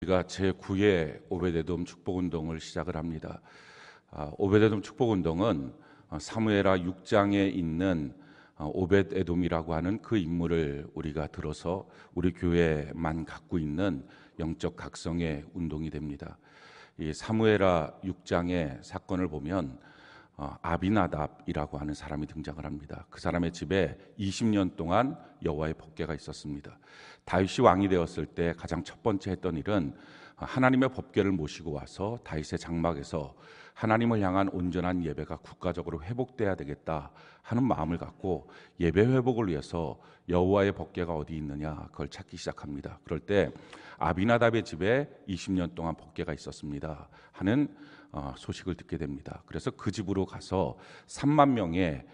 우리가 제9회 오베데돔 축복운동을 시작을 합니다. 오베데돔 축복운동은 사무엘하 6장에 있는 오벳에돔이라고 하는 그 인물을 우리가 들어서 우리 교회만 갖고 있는 영적 각성의 운동이 됩니다. 이 사무엘하 6장의 사건을 보면 아비나답이라고 하는 사람이 등장을 합니다. 그 사람의 집에 20년 동안 여호와의 법궤가 있었습니다. 다윗이 왕이 되었을 때 가장 첫 번째 했던 일은 하나님의 법궤를 모시고 와서 다윗의 장막에서 하나님을 향한 온전한 예배가 국가적으로 회복돼야 되겠다 하는 마음을 갖고 예배 회복을 위해서 여호와의 법궤가 어디 있느냐 그걸 찾기 시작합니다. 그럴 때 아비나답의 집에 20년 동안 법궤가 있었습니다 하는 소식을 듣게 됩니다. 그래서 그 집으로 가서 3만 명의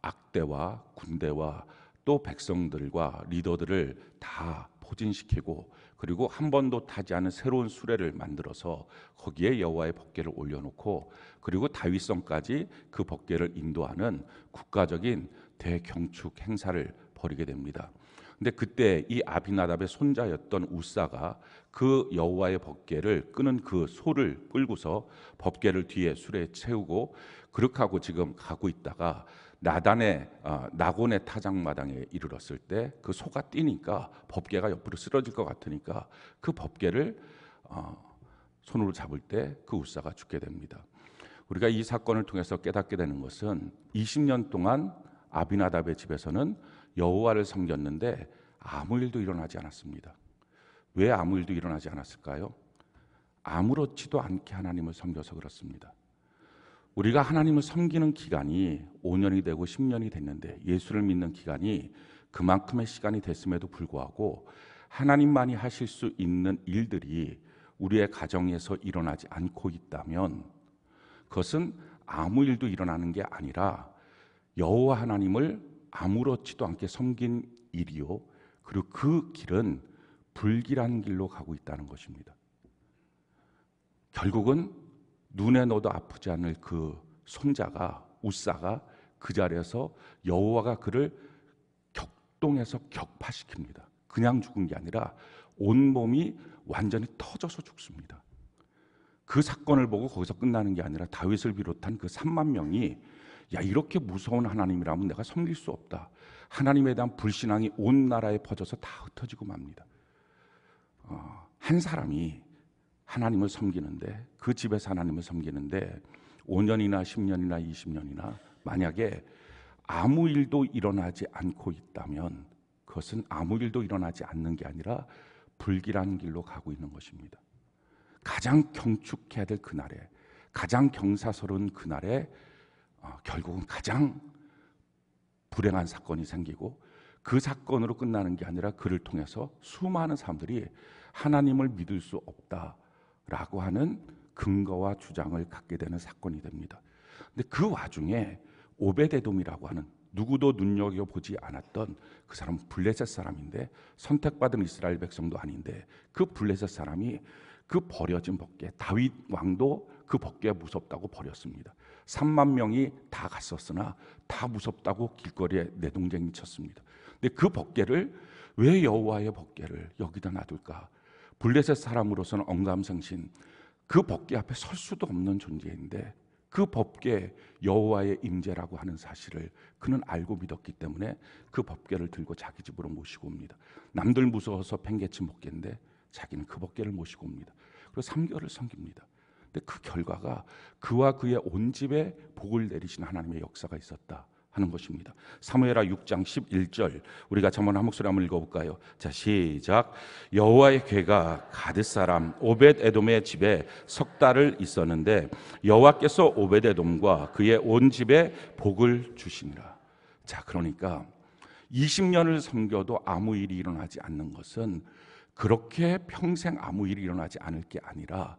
악대와 군대와 또 백성들과 리더들을 다 포진시키고 그리고 한 번도 타지 않은 새로운 수레를 만들어서 거기에 여호와의 법궤를 올려놓고 그리고 다윗성까지 그 법궤를 인도하는 국가적인 대경축 행사를 벌이게 됩니다. 근데 그때 이 아비나답의 손자였던 우사가 그 여호와의 법궤를 끄는 그 소를 끌고서 법궤를 뒤에 수레에 채우고 그렇게 하고 지금 가고 있다가 나곤의 타작마당에 이르렀을 때 그 소가 뛰니까 법궤가 옆으로 쓰러질 것 같으니까 그 법궤를 손으로 잡을 때 그 우사가 죽게 됩니다. 우리가 이 사건을 통해서 깨닫게 되는 것은 20년 동안 아비나답의 집에서는 여호와를 섬겼는데 아무 일도 일어나지 않았습니다. 왜 아무 일도 일어나지 않았을까요? 아무렇지도 않게 하나님을 섬겨서 그렇습니다. 우리가 하나님을 섬기는 기간이 5년이 되고 10년이 됐는데 예수를 믿는 기간이 그만큼의 시간이 됐음에도 불구하고 하나님만이 하실 수 있는 일들이 우리의 가정에서 일어나지 않고 있다면 그것은 아무 일도 일어나는 게 아니라 여호와 하나님을 아무렇지도 않게 섬긴 일이요 그리고 그 길은 불길한 길로 가고 있다는 것입니다. 결국은 눈에 넣어도 아프지 않을 그 손자가 우사가 그 자리에서 여호와가 그를 격동해서 격파시킵니다. 그냥 죽은 게 아니라 온몸이 완전히 터져서 죽습니다. 그 사건을 보고 거기서 끝나는 게 아니라 다윗을 비롯한 그 3만 명이 야 이렇게 무서운 하나님이라면 내가 섬길 수 없다. 하나님에 대한 불신앙이 온 나라에 퍼져서 다 흩어지고 맙니다. 한 사람이 하나님을 섬기는데 그 집에서 하나님을 섬기는데 5년이나 10년이나 20년이나 만약에 아무 일도 일어나지 않고 있다면 그것은 아무 일도 일어나지 않는 게 아니라 불길한 길로 가고 있는 것입니다. 가장 경축해야 될 그날에 가장 경사스러운 그날에 결국은 가장 불행한 사건이 생기고 그 사건으로 끝나는 게 아니라 그를 통해서 수많은 사람들이 하나님을 믿을 수 없다라고 하는 근거와 주장을 갖게 되는 사건이 됩니다. 근데 그 와중에 오베데돔이라고 하는 누구도 눈여겨보지 않았던 그 사람은 블레셋 사람인데 선택받은 이스라엘 백성도 아닌데 그 블레셋 사람이 그 버려진 법궤 다윗 왕도 그 법궤가 무섭다고 버렸습니다. 3만 명이 다 갔었으나 다 무섭다고 길거리에 내동댕이 쳤습니다. 근데 그 법궤를 왜 여호와의 법궤를 여기다 놔둘까? 블레셋 사람으로서는 언감생신 그 법궤 앞에 설 수도 없는 존재인데 그 법궤 여호와의 임재라고 하는 사실을 그는 알고 믿었기 때문에 그 법궤를 들고 자기 집으로 모시고 옵니다. 남들 무서워서 팽개친 법궤인데 자기는 그 법궤를 모시고 옵니다. 그리고 3개월을 섬깁니다. 근데 그 결과가 그와 그의 온 집에 복을 내리신 하나님의 역사가 있었다 하는 것입니다. 사무엘하 6장 11절 우리가 한번 한 목소리 한번 읽어볼까요? 자 시작. 여호와의 궤가 가드 사람 오벳에돔의 집에 석 달을 있었는데 여호와께서 오벳에돔과 그의 온 집에 복을 주시니라. 자 그러니까 20년을 섬겨도 아무 일이 일어나지 않는 것은 그렇게 평생 아무 일이 일어나지 않을 게 아니라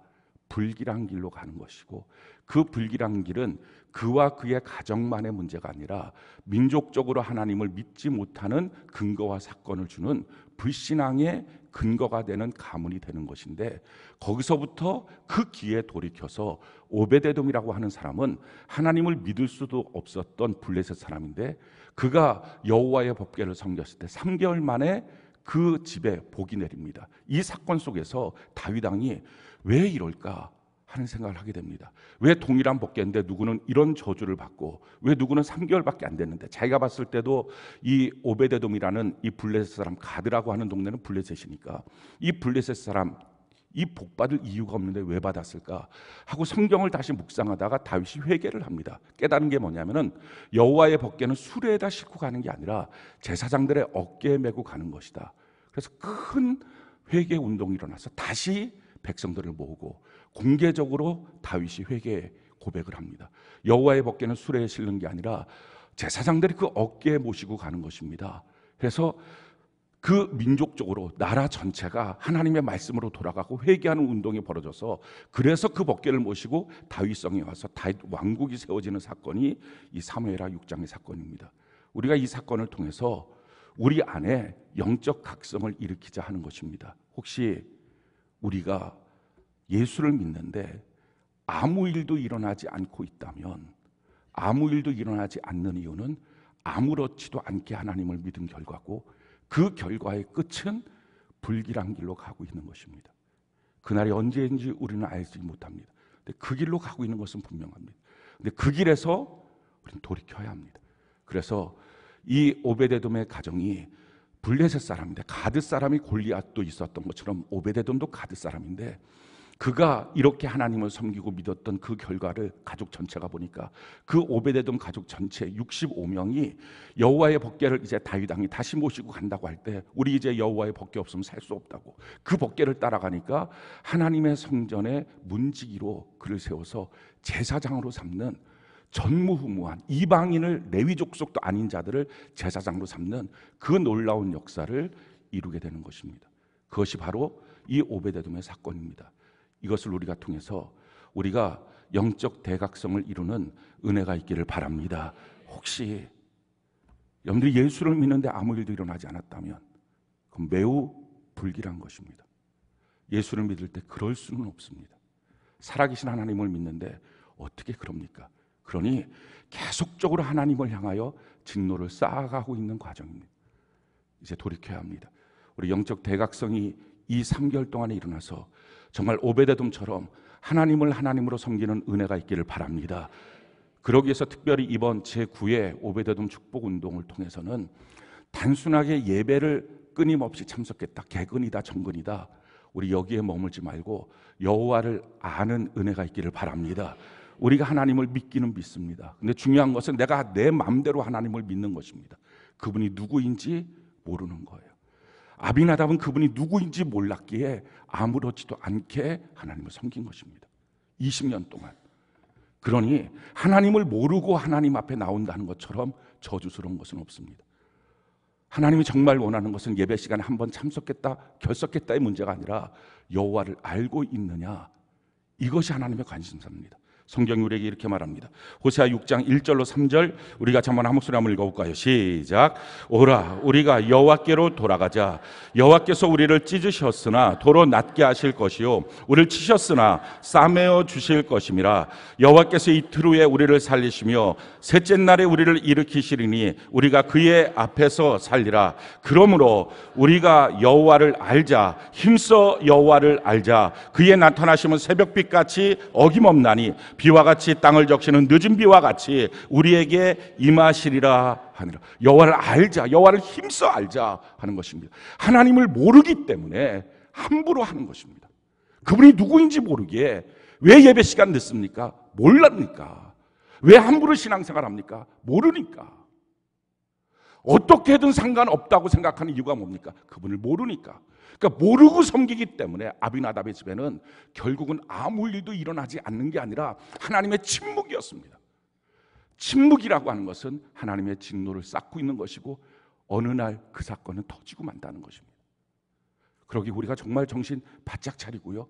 불길한 길로 가는 것이고 그 불길한 길은 그와 그의 가정만의 문제가 아니라 민족적으로 하나님을 믿지 못하는 근거와 사건을 주는 불신앙의 근거가 되는 가문이 되는 것인데 거기서부터 그 기에 돌이켜서 오베데돔이라고 하는 사람은 하나님을 믿을 수도 없었던 블레셋 사람인데 그가 여호와의 법궤를 섬겼을 때 3개월 만에 그 집에 복이 내립니다. 이 사건 속에서 다윗 왕이 왜 이럴까 하는 생각을 하게 됩니다. 왜 동일한 복계인데 누구는 이런 저주를 받고 왜 누구는 3개월밖에 안 됐는데, 자기가 봤을 때도 이 오베데돔이라는 이 블레셋 사람, 가드라고 하는 동네는 블레셋이니까 이 블레셋 사람 이 복 받을 이유가 없는데 왜 받았을까 하고 성경을 다시 묵상하다가 다윗이 회개를 합니다. 깨달은 게 뭐냐면은 여호와의 법궤는 수레에다 싣고 가는 게 아니라 제사장들의 어깨에 메고 가는 것이다. 그래서 큰 회개 운동이 일어나서 다시 백성들을 모으고 공개적으로 다윗이 회개 고백을 합니다. 여호와의 법궤는 수레에 실는 게 아니라 제사장들이 그 어깨에 모시고 가는 것입니다. 그래서 그 민족적으로 나라 전체가 하나님의 말씀으로 돌아가고 회개하는 운동이 벌어져서, 그래서 그 법궤를 모시고 다윗성에 와서 다윗 왕국이 세워지는 사건이 이 사무엘하 6장의 사건입니다. 우리가 이 사건을 통해서 우리 안에 영적 각성을 일으키자 하는 것입니다. 혹시 우리가 예수를 믿는데 아무 일도 일어나지 않고 있다면, 아무 일도 일어나지 않는 이유는 아무렇지도 않게 하나님을 믿은 결과고, 그 결과의 끝은 불길한 길로 가고 있는 것입니다. 그날이 언제인지 우리는 알지 못합니다. 근데 그 길로 가고 있는 것은 분명합니다. 근데 그 길에서 우리는 돌이켜야 합니다. 그래서 이 오베데돔의 가정이 블레셋 사람인데, 가드 사람이 골리앗도 있었던 것처럼 오베데돔도 가드 사람인데, 그가 이렇게 하나님을 섬기고 믿었던 그 결과를 가족 전체가 보니까 그 오베데돔 가족 전체 65명이 여호와의 법궤를 이제 다윗 왕이 다시 모시고 간다고 할 때, 우리 이제 여호와의 법궤 없으면 살 수 없다고 그 법궤를 따라가니까 하나님의 성전의 문지기로 그를 세워서 제사장으로 삼는, 전무후무한 이방인을, 레위 족속도 아닌 자들을 제사장으로 삼는 그 놀라운 역사를 이루게 되는 것입니다. 그것이 바로 이 오베데돔의 사건입니다. 이것을 우리가 통해서 우리가 영적 대각성을 이루는 은혜가 있기를 바랍니다. 혹시 여러분들이 예수를 믿는데 아무 일도 일어나지 않았다면 그건 매우 불길한 것입니다. 예수를 믿을 때 그럴 수는 없습니다. 살아계신 하나님을 믿는데 어떻게 그럽니까? 그러니 계속적으로 하나님을 향하여 진노를 쌓아가고 있는 과정입니다. 이제 돌이켜야 합니다. 우리 영적 대각성이 이 3개월 동안에 일어나서 정말 오베데돔처럼 하나님을 하나님으로 섬기는 은혜가 있기를 바랍니다. 그러기 위해서 특별히 이번 제9회 오베데돔 축복운동을 통해서는 단순하게 예배를 끊임없이 참석했다, 개근이다, 정근이다, 우리 여기에 머물지 말고 여호와를 아는 은혜가 있기를 바랍니다. 우리가 하나님을 믿기는 믿습니다. 근데 중요한 것은 내가 내 마음대로 하나님을 믿는 것입니다. 그분이 누구인지 모르는 거예요. 아비나답은 그분이 누구인지 몰랐기에 아무렇지도 않게 하나님을 섬긴 것입니다. 20년 동안. 그러니 하나님을 모르고 하나님 앞에 나온다는 것처럼 저주스러운 것은 없습니다. 하나님이 정말 원하는 것은 예배 시간에 한번 참석했다, 결석했다의 문제가 아니라 여호와를 알고 있느냐, 이것이 하나님의 관심사입니다. 성경이 우리에게 이렇게 말합니다. 호세아 6장 1절로 3절 우리 같이 한번 한 목소리 한번 읽어볼까요? 시작. 오라 우리가 여호와께로 돌아가자. 여호와께서 우리를 찢으셨으나 도로 낮게 하실 것이요 우리를 치셨으나 싸매어 주실 것임이라. 여호와께서 이틀 후에 우리를 살리시며 셋째 날에 우리를 일으키시리니 우리가 그의 앞에서 살리라. 그러므로 우리가 여호와를 알자. 힘써 여호와를 알자. 그의 나타나심은 새벽빛같이 어김없나니 비와 같이 땅을 적시는 늦은 비와 같이 우리에게 임하시리라 하니라. 여호와를 알자, 여호와를 힘써 알자 하는 것입니다. 하나님을 모르기 때문에 함부로 하는 것입니다. 그분이 누구인지 모르기에 왜 예배 시간 늦습니까? 몰랍니까? 왜 함부로 신앙생활합니까? 모르니까. 어떻게든 상관없다고 생각하는 이유가 뭡니까? 그분을 모르니까. 그러니까 모르고 섬기기 때문에 아비나답의 집에는 결국은 아무 일도 일어나지 않는 게 아니라 하나님의 침묵이었습니다. 침묵이라고 하는 것은 하나님의 진노를 쌓고 있는 것이고, 어느 날 그 사건은 터지고 만다는 것입니다. 그러기 우리가 정말 정신 바짝 차리고요,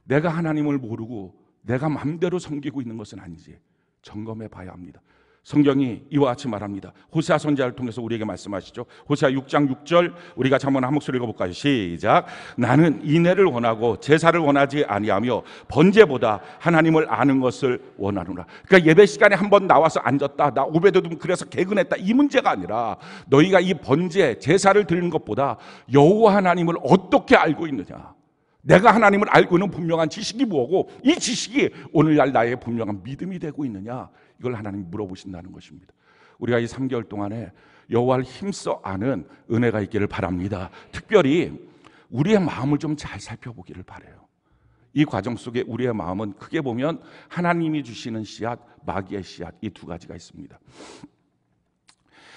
내가 하나님을 모르고 내가 마음대로 섬기고 있는 것은 아니지 점검해 봐야 합니다. 성경이 이와 같이 말합니다. 호세아 선지자를 통해서 우리에게 말씀하시죠. 호세아 6장 6절 우리가 한번 한 목소리 읽어볼까요? 시작. 나는 인애를 원하고 제사를 원하지 아니하며 번제보다 하나님을 아는 것을 원하노라. 그러니까 예배 시간에 한번 나와서 앉았다, 나 오베드돔 그래서 개근했다, 이 문제가 아니라 너희가 이 번제 제사를 드리는 것보다 여호와 하나님을 어떻게 알고 있느냐, 내가 하나님을 알고 있는 분명한 지식이 뭐고 이 지식이 오늘날 나의 분명한 믿음이 되고 있느냐, 이걸 하나님이 물어보신다는 것입니다. 우리가 이 3개월 동안에 여호와를 힘써 아는 은혜가 있기를 바랍니다. 특별히 우리의 마음을 좀 잘 살펴보기를 바라요. 이 과정 속에 우리의 마음은 크게 보면 하나님이 주시는 씨앗, 마귀의 씨앗, 이 두 가지가 있습니다.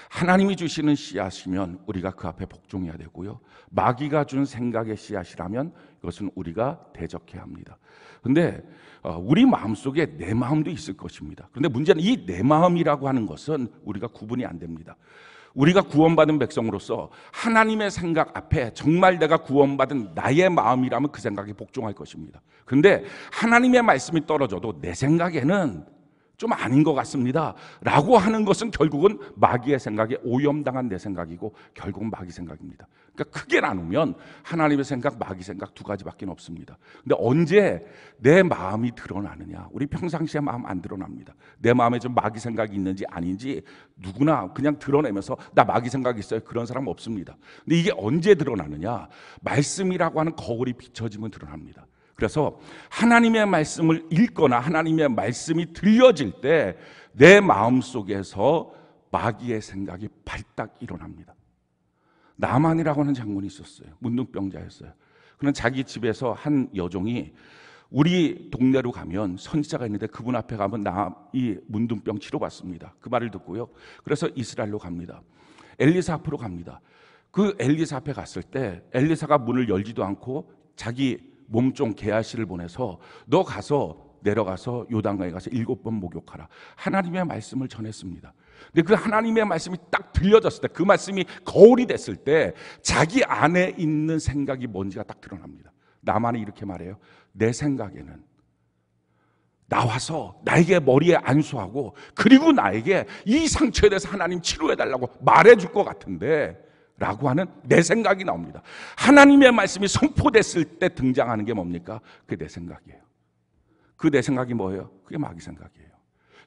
하나님이 주시는 씨앗이면 우리가 그 앞에 복종해야 되고요, 마귀가 준 생각의 씨앗이라면 이것은 우리가 대적해야 합니다. 그런데 우리 마음속에 내 마음도 있을 것입니다. 그런데 문제는 이 내 마음이라고 하는 것은 우리가 구분이 안 됩니다. 우리가 구원받은 백성으로서 하나님의 생각 앞에 정말 내가 구원받은 나의 마음이라면 그 생각에 복종할 것입니다. 그런데 하나님의 말씀이 떨어져도 내 생각에는 좀 아닌 것 같습니다 라고 하는 것은 결국은 마귀의 생각에 오염당한 내 생각이고 결국은 마귀 생각입니다. 그러니까 크게 나누면 하나님의 생각, 마귀 생각 두 가지밖에 없습니다. 근데 언제 내 마음이 드러나느냐, 우리 평상시에 마음 안 드러납니다. 내 마음에 좀 마귀 생각이 있는지 아닌지 누구나 그냥 드러내면서 나 마귀 생각이 있어요, 그런 사람 없습니다. 근데 이게 언제 드러나느냐, 말씀이라고 하는 거울이 비춰지면 드러납니다. 그래서 하나님의 말씀을 읽거나 하나님의 말씀이 들려질 때 내 마음속에서 마귀의 생각이 발딱 일어납니다. 나만이라고 하는 장군이 있었어요. 문둥병자였어요. 그는 자기 집에서 한 여종이 우리 동네로 가면 선지자가 있는데 그분 앞에 가면 나 이 문둥병 치료받습니다. 그 말을 듣고요, 그래서 이스라엘로 갑니다. 엘리사 앞으로 갑니다. 그 엘리사 앞에 갔을 때 엘리사가 문을 열지도 않고 자기 몸종 게하시를 보내서 너 가서 내려가서 요단강에 가서 7번 목욕하라, 하나님의 말씀을 전했습니다. 근데 그 하나님의 말씀이 딱 들려졌을 때, 그 말씀이 거울이 됐을 때 자기 안에 있는 생각이 뭔지가 딱 드러납니다. 나만이 이렇게 말해요. 내 생각에는 나와서 나에게 머리에 안수하고 그리고 나에게 이 상처에 대해서 하나님 치료해달라고 말해줄 것 같은데 라고 하는 내 생각이 나옵니다. 하나님의 말씀이 선포됐을 때 등장하는 게 뭡니까? 그게 내 생각이에요. 그 내 생각이 뭐예요? 그게 마귀 생각이에요.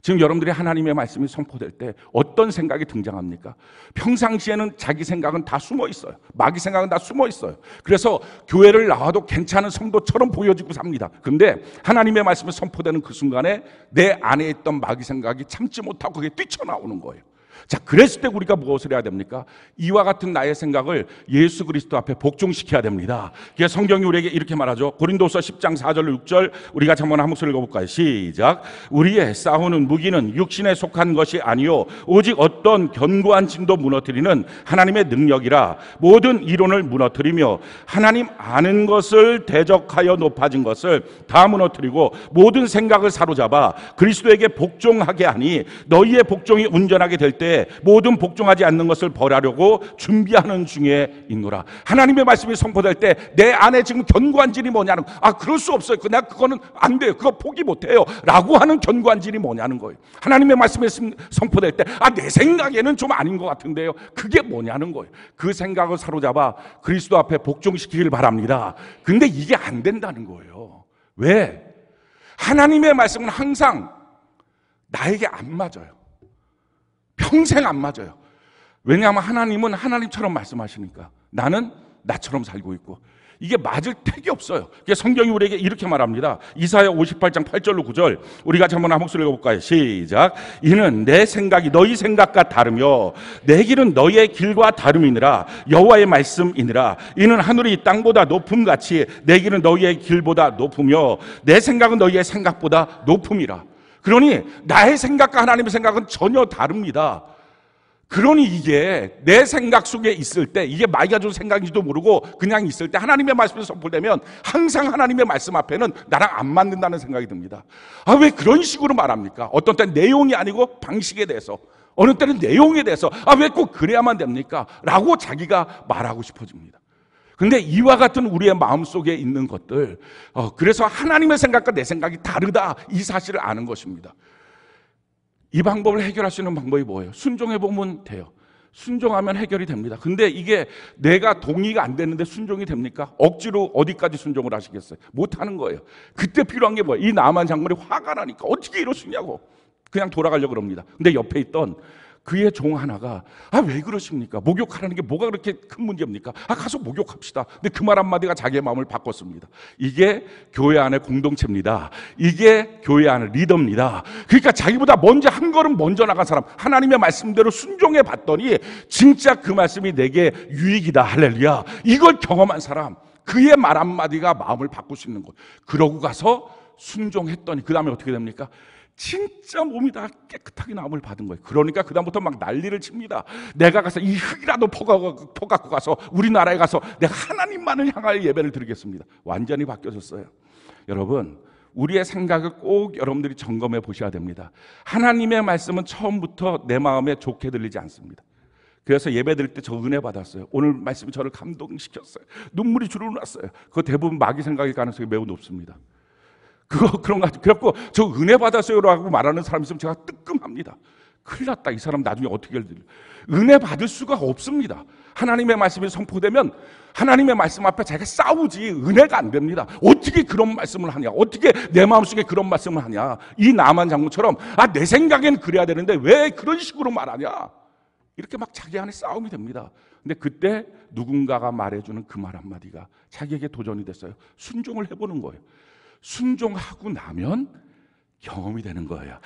지금 여러분들이 하나님의 말씀이 선포될 때 어떤 생각이 등장합니까? 평상시에는 자기 생각은 다 숨어 있어요. 마귀 생각은 다 숨어 있어요. 그래서 교회를 나와도 괜찮은 성도처럼 보여지고 삽니다. 그런데 하나님의 말씀이 선포되는 그 순간에 내 안에 있던 마귀 생각이 참지 못하고 그게 뛰쳐나오는 거예요. 자, 그랬을 때 우리가 무엇을 해야 됩니까? 이와 같은 나의 생각을 예수 그리스도 앞에 복종시켜야 됩니다. 그래서 성경이 우리에게 이렇게 말하죠. 고린도서 10장 4절 6절 우리가 한번 한 목소리 읽어볼까요? 시작. 우리의 싸우는 무기는 육신에 속한 것이 아니요 오직 어떤 견고한 진도 무너뜨리는 하나님의 능력이라. 모든 이론을 무너뜨리며 하나님 아는 것을 대적하여 높아진 것을 다 무너뜨리고 모든 생각을 사로잡아 그리스도에게 복종하게 하니 너희의 복종이 온전하게 될 때 모든 복종하지 않는 것을 벌하려고 준비하는 중에 있노라. 하나님의 말씀이 선포될 때 내 안에 지금 견고한 질이 뭐냐는, 그럴 수 없어요, 그냥 그거는 안 돼요, 그거 포기 못해요 라고 하는 견고한 질이 뭐냐는 거예요. 하나님의 말씀이 선포될 때 내 생각에는 좀 아닌 것 같은데요, 그게 뭐냐는 거예요. 그 생각을 사로잡아 그리스도 앞에 복종시키길 바랍니다. 근데 이게 안 된다는 거예요. 왜? 하나님의 말씀은 항상 나에게 안 맞아요. 평생 안 맞아요. 왜냐하면 하나님은 하나님처럼 말씀하시니까 나는 나처럼 살고 있고 이게 맞을 택이 없어요. 성경이 우리에게 이렇게 말합니다. 이사야 58장 8절로 9절 우리가 한번 한 목소리 읽어볼까요? 시작. 이는 내 생각이 너희 생각과 다르며 내 길은 너희의 길과 다름이니라. 여호와의 말씀이니라. 이는 하늘이 땅보다 높음같이 내 길은 너희의 길보다 높으며 내 생각은 너희의 생각보다 높음이라. 그러니 나의 생각과 하나님의 생각은 전혀 다릅니다. 그러니 이게 내 생각 속에 있을 때, 이게 마귀가 준 생각인지도 모르고 그냥 있을 때 하나님의 말씀이 선포되면 항상 하나님의 말씀 앞에는 나랑 안 맞는다는 생각이 듭니다. 왜 그런 식으로 말합니까? 어떤 때는 내용이 아니고 방식에 대해서, 어느 때는 내용에 대해서 왜 꼭 그래야만 됩니까? 라고 자기가 말하고 싶어집니다. 근데 이와 같은 우리의 마음속에 있는 것들, 그래서 하나님의 생각과 내 생각이 다르다, 이 사실을 아는 것입니다. 이 방법을 해결할 수 있는 방법이 뭐예요? 순종해 보면 돼요. 순종하면 해결이 됩니다. 근데 이게 내가 동의가 안 되는데 순종이 됩니까? 억지로 어디까지 순종을 하시겠어요? 못 하는 거예요. 그때 필요한 게 뭐예요? 이 나만 장군이 화가 나니까 어떻게 이럴 수 있냐고 그냥 돌아가려고 그럽니다. 근데 옆에 있던 그의 종 하나가 왜 그러십니까? 목욕하라는 게 뭐가 그렇게 큰 문제입니까? 가서 목욕합시다. 근데 그 말 한마디가 자기의 마음을 바꿨습니다. 이게 교회 안의 공동체입니다. 이게 교회 안의 리더입니다. 그러니까 자기보다 먼저 한 걸음 먼저 나간 사람, 하나님의 말씀대로 순종해 봤더니 진짜 그 말씀이 내게 유익이다. 할렐루야. 이걸 경험한 사람, 그의 말 한마디가 마음을 바꿀 수 있는 거예요. 그러고 가서 순종했더니 그 다음에 어떻게 됩니까? 진짜 몸이 다 깨끗하게 나음을 받은 거예요. 그러니까 그다음부터 막 난리를 칩니다. 내가 가서 이 흙이라도 퍼갖고 가서 우리나라에 가서 내가 하나님만을 향하여 예배를 드리겠습니다. 완전히 바뀌어졌어요. 여러분, 우리의 생각을 꼭 여러분들이 점검해 보셔야 됩니다. 하나님의 말씀은 처음부터 내 마음에 좋게 들리지 않습니다. 그래서 예배 드릴 때 저 은혜 받았어요. 오늘 말씀이 저를 감동시켰어요. 눈물이 주르르 났어요. 그거 대부분 마귀 생각일 가능성이 매우 높습니다. 그런 거 같아요. 그래갖고 저 은혜 받았어요라고 말하는 사람 있으면 제가 뜨끔합니다. 큰일 났다. 이 사람 나중에 어떻게 될지. 은혜 받을 수가 없습니다. 하나님의 말씀이 선포되면 하나님의 말씀 앞에 자기가 싸우지 은혜가 안 됩니다. 어떻게 그런 말씀을 하냐? 어떻게 내 마음속에 그런 말씀을 하냐? 이 나만 장군처럼 내 생각엔 그래야 되는데 왜 그런 식으로 말하냐? 이렇게 막 자기 안에 싸움이 됩니다. 근데 그때 누군가가 말해주는 그 말 한마디가 자기에게 도전이 됐어요. 순종을 해보는 거예요. 순종하고 나면 경험이 되는 거예요.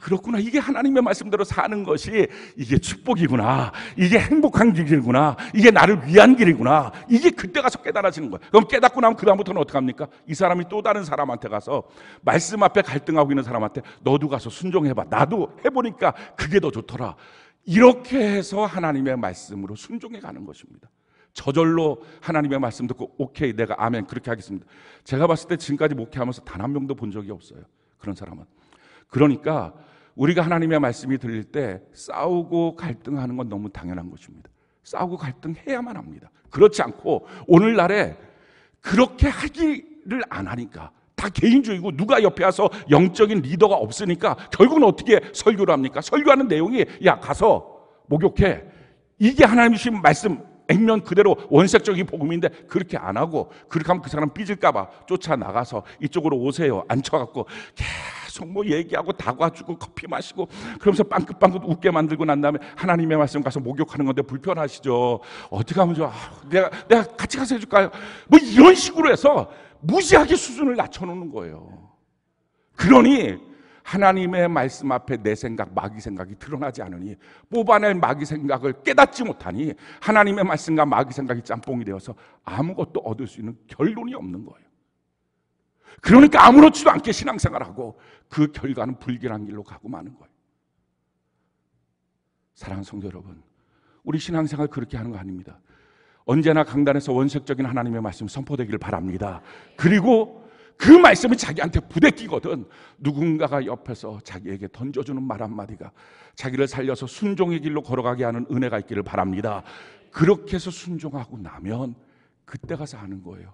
그렇구나. 이게 하나님의 말씀대로 사는 것이 이게 축복이구나. 이게 행복한 길이구나. 이게 나를 위한 길이구나. 이게 그때 가서 깨달아지는 거예요. 그럼 깨닫고 나면 그 다음부터는 어떻게 합니까? 이 사람이 또 다른 사람한테 가서 말씀 앞에 갈등하고 있는 사람한테 너도 가서 순종해봐. 나도 해보니까 그게 더 좋더라. 이렇게 해서 하나님의 말씀으로 순종해 가는 것입니다. 저절로 하나님의 말씀 듣고 오케이 내가 아멘 그렇게 하겠습니다. 제가 봤을 때 지금까지 목회하면서 단 한 명도 본 적이 없어요. 그런 사람은. 그러니까 우리가 하나님의 말씀이 들릴 때 싸우고 갈등하는 건 너무 당연한 것입니다. 싸우고 갈등해야만 합니다. 그렇지 않고 오늘날에 그렇게 하기를 안 하니까 다 개인주의고 누가 옆에 와서 영적인 리더가 없으니까 결국은 어떻게 설교를 합니까? 설교하는 내용이 야 가서 목욕해. 이게 하나님이 주신 말씀 액면 그대로 원색적인 복음인데 그렇게 안 하고 그렇게 하면 그 사람 삐질까봐 쫓아나가서 이쪽으로 오세요 앉혀갖고 계속 뭐 얘기하고 다과주고 커피 마시고 그러면서 빵긋빵긋 웃게 만들고 난 다음에 하나님의 말씀 가서 목욕하는 건데 불편하시죠? 어떻게 하면 좋아? 내가 같이 가서 해줄까요? 뭐 이런 식으로 해서 무지하게 수준을 낮춰놓는 거예요. 그러니 하나님의 말씀 앞에 내 생각, 마귀 생각이 드러나지 않으니 뽑아낼 마귀 생각을 깨닫지 못하니 하나님의 말씀과 마귀 생각이 짬뽕이 되어서 아무것도 얻을 수 있는 결론이 없는 거예요. 그러니까 아무렇지도 않게 신앙생활하고 그 결과는 불길한 길로 가고 마는 거예요. 사랑하는 성도 여러분, 우리 신앙생활 그렇게 하는 거 아닙니다. 언제나 강단에서 원색적인 하나님의 말씀 선포되기를 바랍니다. 그리고 그 말씀이 자기한테 부대끼거든 누군가가 옆에서 자기에게 던져주는 말 한마디가 자기를 살려서 순종의 길로 걸어가게 하는 은혜가 있기를 바랍니다. 그렇게 해서 순종하고 나면 그때 가서 아는 거예요.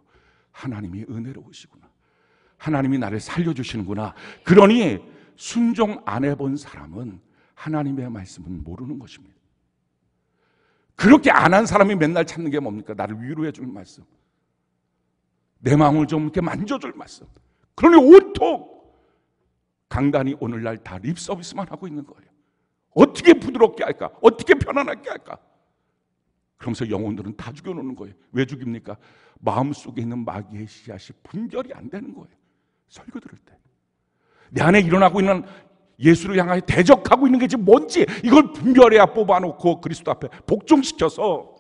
하나님이 은혜로우시구나. 하나님이 나를 살려주시는구나. 그러니 순종 안 해본 사람은 하나님의 말씀은 모르는 것입니다. 그렇게 안 한 사람이 맨날 찾는 게 뭡니까? 나를 위로해 줄 말씀, 내 마음을 좀 이렇게 만져줄 말씀. 그러니 온통 강단이 오늘날 다 립서비스만 하고 있는 거예요. 어떻게 부드럽게 할까? 어떻게 편안하게 할까? 그러면서 영혼들은 다 죽여놓는 거예요. 왜 죽입니까? 마음속에 있는 마귀의 씨앗이 분별이 안 되는 거예요. 설교 들을 때 내 안에 일어나고 있는 예수를 향하여 대적하고 있는 게 지금 뭔지 이걸 분별해야 뽑아놓고 그리스도 앞에 복종시켜서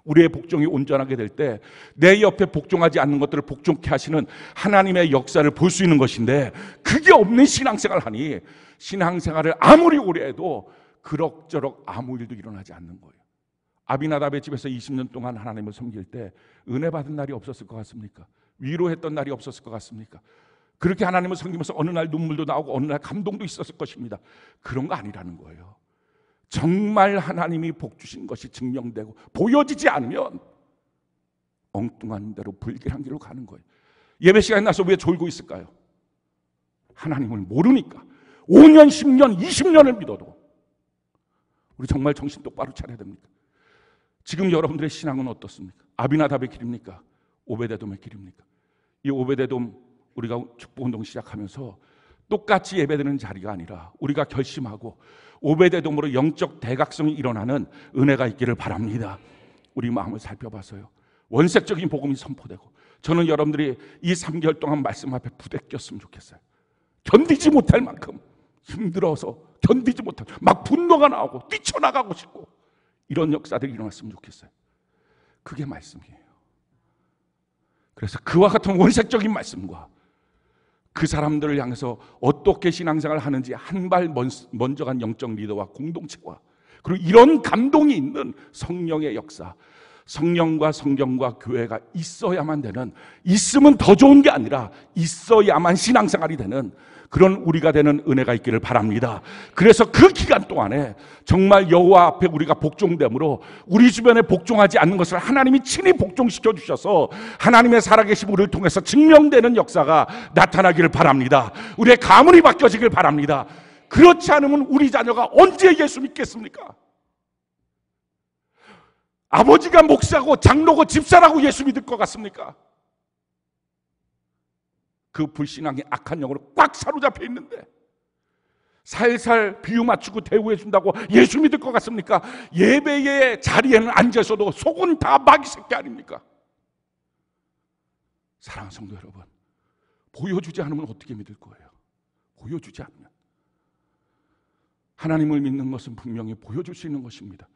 우리의 복종이 온전하게 될 때 내 옆에 복종하지 않는 것들을 복종케 하시는 하나님의 역사를 볼 수 있는 것인데 그게 없는 신앙생활을 하니 신앙생활을 아무리 오래 해도 그럭저럭 아무 일도 일어나지 않는 거예요. 아비나답의 집에서 20년 동안 하나님을 섬길 때 은혜 받은 날이 없었을 것 같습니까? 위로했던 날이 없었을 것 같습니까? 그렇게 하나님을 섬기면서 어느 날 눈물도 나오고 어느 날 감동도 있었을 것입니다. 그런 거 아니라는 거예요. 정말 하나님이 복 주신 것이 증명되고 보여지지 않으면 엉뚱한 대로 불길한 길로 가는 거예요. 예배 시간에 나서 왜 졸고 있을까요? 하나님을 모르니까. 5년, 10년, 20년을 믿어도 우리 정말 정신 똑바로 차려야 됩니까? 지금 여러분들의 신앙은 어떻습니까? 아비나답의 길입니까? 오베데돔의 길입니까? 이 오베데돔, 우리가 축복운동 시작하면서 똑같이 예배드리는 자리가 아니라 우리가 결심하고 오베데돔으로 영적 대각성이 일어나는 은혜가 있기를 바랍니다. 우리 마음을 살펴봐서요, 원색적인 복음이 선포되고, 저는 여러분들이 이 3개월 동안 말씀 앞에 부대꼈으면 좋겠어요. 견디지 못할 만큼 힘들어서 견디지 못할, 막 분노가 나오고 뛰쳐나가고 싶고, 이런 역사들이 일어났으면 좋겠어요. 그게 말씀이에요. 그래서 그와 같은 원색적인 말씀과 그 사람들을 향해서 어떻게 신앙생활을 하는지 한 발 먼저 간 영적 리더와 공동체와, 그리고 이런 감동이 있는 성령의 역사, 성령과 성경과 교회가 있어야만 되는, 있으면 더 좋은 게 아니라 있어야만 신앙생활이 되는 그런 우리가 되는 은혜가 있기를 바랍니다. 그래서 그 기간 동안에 정말 여호와 앞에 우리가 복종됨으로 우리 주변에 복종하지 않는 것을 하나님이 친히 복종시켜 주셔서 하나님의 살아계심 우리를 통해서 증명되는 역사가 나타나기를 바랍니다. 우리의 가문이 바뀌어지길 바랍니다. 그렇지 않으면 우리 자녀가 언제 예수 믿겠습니까? 아버지가 목사고 장로고 집사라고 예수 믿을 것 같습니까? 그 불신앙의 악한 영으로 꽉 사로잡혀 있는데 살살 비유 맞추고 대우해 준다고 예수 믿을 것 같습니까? 예배의 자리에는 앉아서도 속은 다 마귀 새끼 아닙니까? 사랑하는 성도 여러분, 보여주지 않으면 어떻게 믿을 거예요? 보여주지 않으면. 하나님을 믿는 것은 분명히 보여줄 수 있는 것입니다.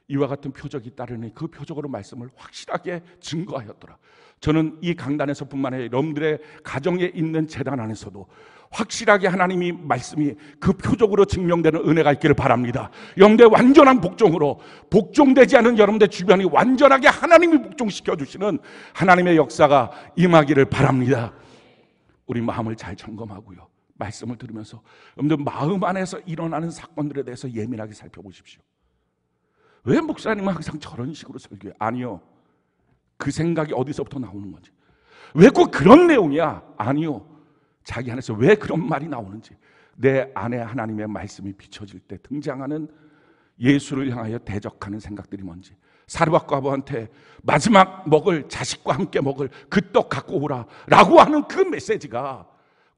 이와 같은 표적이 따르니 그 표적으로 말씀을 확실하게 증거하였더라. 저는 이 강단에서 뿐만 아니라 여러분들의 가정에 있는 재단 안에서도 확실하게 하나님이 말씀이 그 표적으로 증명되는 은혜가 있기를 바랍니다. 여러분들의 완전한 복종으로, 복종되지 않은 여러분들 주변이 완전하게 하나님이 복종시켜 주시는 하나님의 역사가 임하기를 바랍니다. 우리 마음을 잘 점검하고요, 말씀을 들으면서 여러분들 마음 안에서 일어나는 사건들에 대해서 예민하게 살펴보십시오. 왜 목사님은 항상 저런 식으로 설교해요? 아니요. 그 생각이 어디서부터 나오는 건지. 왜 꼭 그런 내용이야? 아니요. 자기 안에서 왜 그런 말이 나오는지. 내 안에 하나님의 말씀이 비춰질 때 등장하는 예수를 향하여 대적하는 생각들이 뭔지. 사르밧과 아버한테 마지막 먹을, 자식과 함께 먹을 그 떡 갖고 오라 라고 하는 그 메시지가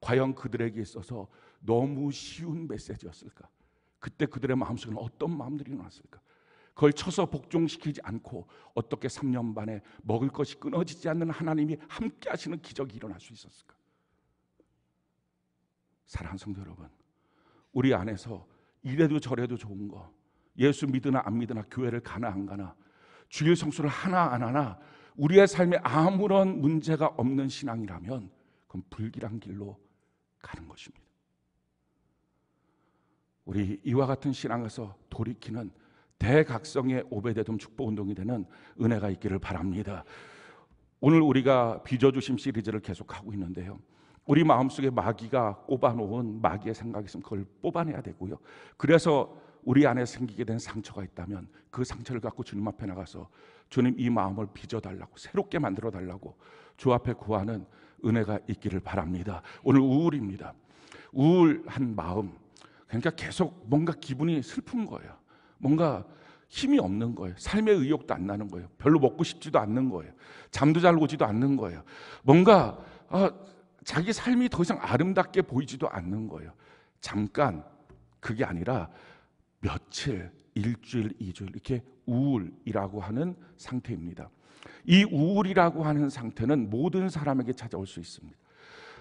과연 그들에게 있어서 너무 쉬운 메시지였을까? 그때 그들의 마음속에는 어떤 마음들이 일어났을까? 그걸 쳐서 복종시키지 않고 어떻게 3년 반에 먹을 것이 끊어지지 않는 하나님이 함께 하시는 기적이 일어날 수 있었을까? 사랑하는 성도 여러분, 우리 안에서 이래도 저래도 좋은 거, 예수 믿으나 안 믿으나, 교회를 가나 안 가나, 주일 성수를 하나 안 하나, 우리의 삶에 아무런 문제가 없는 신앙이라면 그건 불길한 길로 가는 것입니다. 우리 이와 같은 신앙에서 돌이키는 대각성의 오베데돔 축복운동이 되는 은혜가 있기를 바랍니다. 오늘 우리가 빚어주심 시리즈를 계속하고 있는데요, 우리 마음속에 마귀가 꼽아놓은 마귀의 생각이 있으면 그걸 뽑아내야 되고요, 그래서 우리 안에 생기게 된 상처가 있다면 그 상처를 갖고 주님 앞에 나가서 주님, 이 마음을 빚어달라고, 새롭게 만들어달라고 주 앞에 구하는 은혜가 있기를 바랍니다. 오늘 우울입니다. 우울한 마음, 그러니까 계속 뭔가 기분이 슬픈 거예요. 뭔가 힘이 없는 거예요. 삶의 의욕도 안 나는 거예요. 별로 먹고 싶지도 않는 거예요. 잠도 잘 오지도 않는 거예요. 뭔가 자기 삶이 더 이상 아름답게 보이지도 않는 거예요. 잠깐, 그게 아니라 며칠, 일주일, 2주일 이렇게 우울이라고 하는 상태입니다. 이 우울이라고 하는 상태는 모든 사람에게 찾아올 수 있습니다.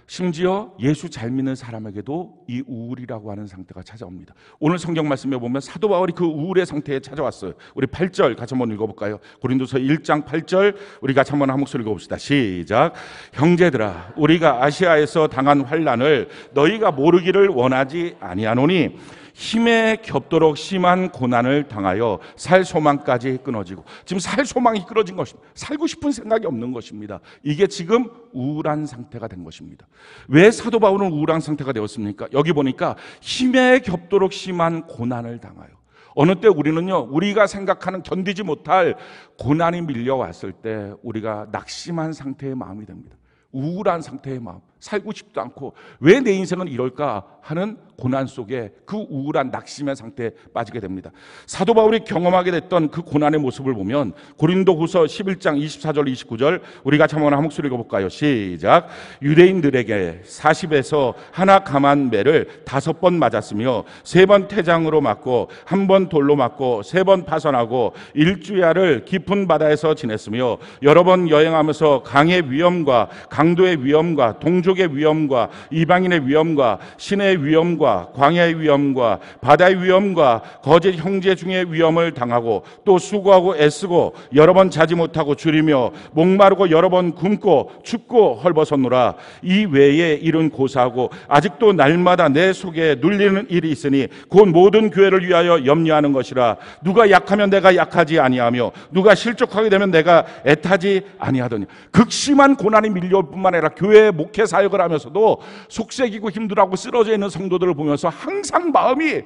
심지어 예수 잘 믿는 사람에게도 이 우울이라고 하는 상태가 찾아옵니다. 오늘 성경 말씀에 보면 사도 바울이 그 우울의 상태에 찾아왔어요. 우리 8절 같이 한번 읽어볼까요? 고린도서 1장 8절 우리 같이 한번 한 목소리 읽어봅시다. 시작. 형제들아, 우리가 아시아에서 당한 환난을 너희가 모르기를 원하지 아니하노니 힘에 겹도록 심한 고난을 당하여 살 소망까지 끊어지고, 지금 살 소망이 끊어진 것입니다. 살고 싶은 생각이 없는 것입니다. 이게 지금 우울한 상태가 된 것입니다. 왜 사도 바울은 우울한 상태가 되었습니까? 여기 보니까 힘에 겹도록 심한 고난을 당하여, 어느 때 우리는요, 우리가 생각하는 견디지 못할 고난이 밀려왔을 때 우리가 낙심한 상태의 마음이 됩니다. 우울한 상태의 마음. 살고 싶지도 않고 왜 내 인생은 이럴까 하는 고난 속에 그 우울한 낙심의 상태에 빠지게 됩니다. 사도 바울이 경험하게 됐던 그 고난의 모습을 보면 고린도후서 11장 24절 29절 우리 같이 한번 한 목소리 읽어볼까요? 시작. 유대인들에게 40에서 하나 감한 매를 5번 맞았으며 3번 태장으로 맞고 1번 돌로 맞고 3번 파선하고 일주야를 깊은 바다에서 지냈으며 여러 번 여행하면서 강의 위험과 강도의 위험과 동족의 위험과 이방인의 위험과 신의 위험과 광야의 위험과 바다의 위험과 거짓 형제 중의 위험을 당하고 또 수고하고 애쓰고 여러 번 자지 못하고 줄이며 목마르고 여러 번 굶고 춥고 헐벗었노라. 이 외에 일은 고사하고 아직도 날마다 내 속에 눌리는 일이 있으니 곧 모든 교회를 위하여 염려하는 것이라. 누가 약하면 내가 약하지 아니하며 누가 실족하게 되면 내가 애타지 아니하더니. 극심한 고난이 밀려올 뿐만 아니라 교회 목회 사역을 하면서도 속색이고 힘들어하고 쓰러져 있는 성도들을 보면서 항상 마음이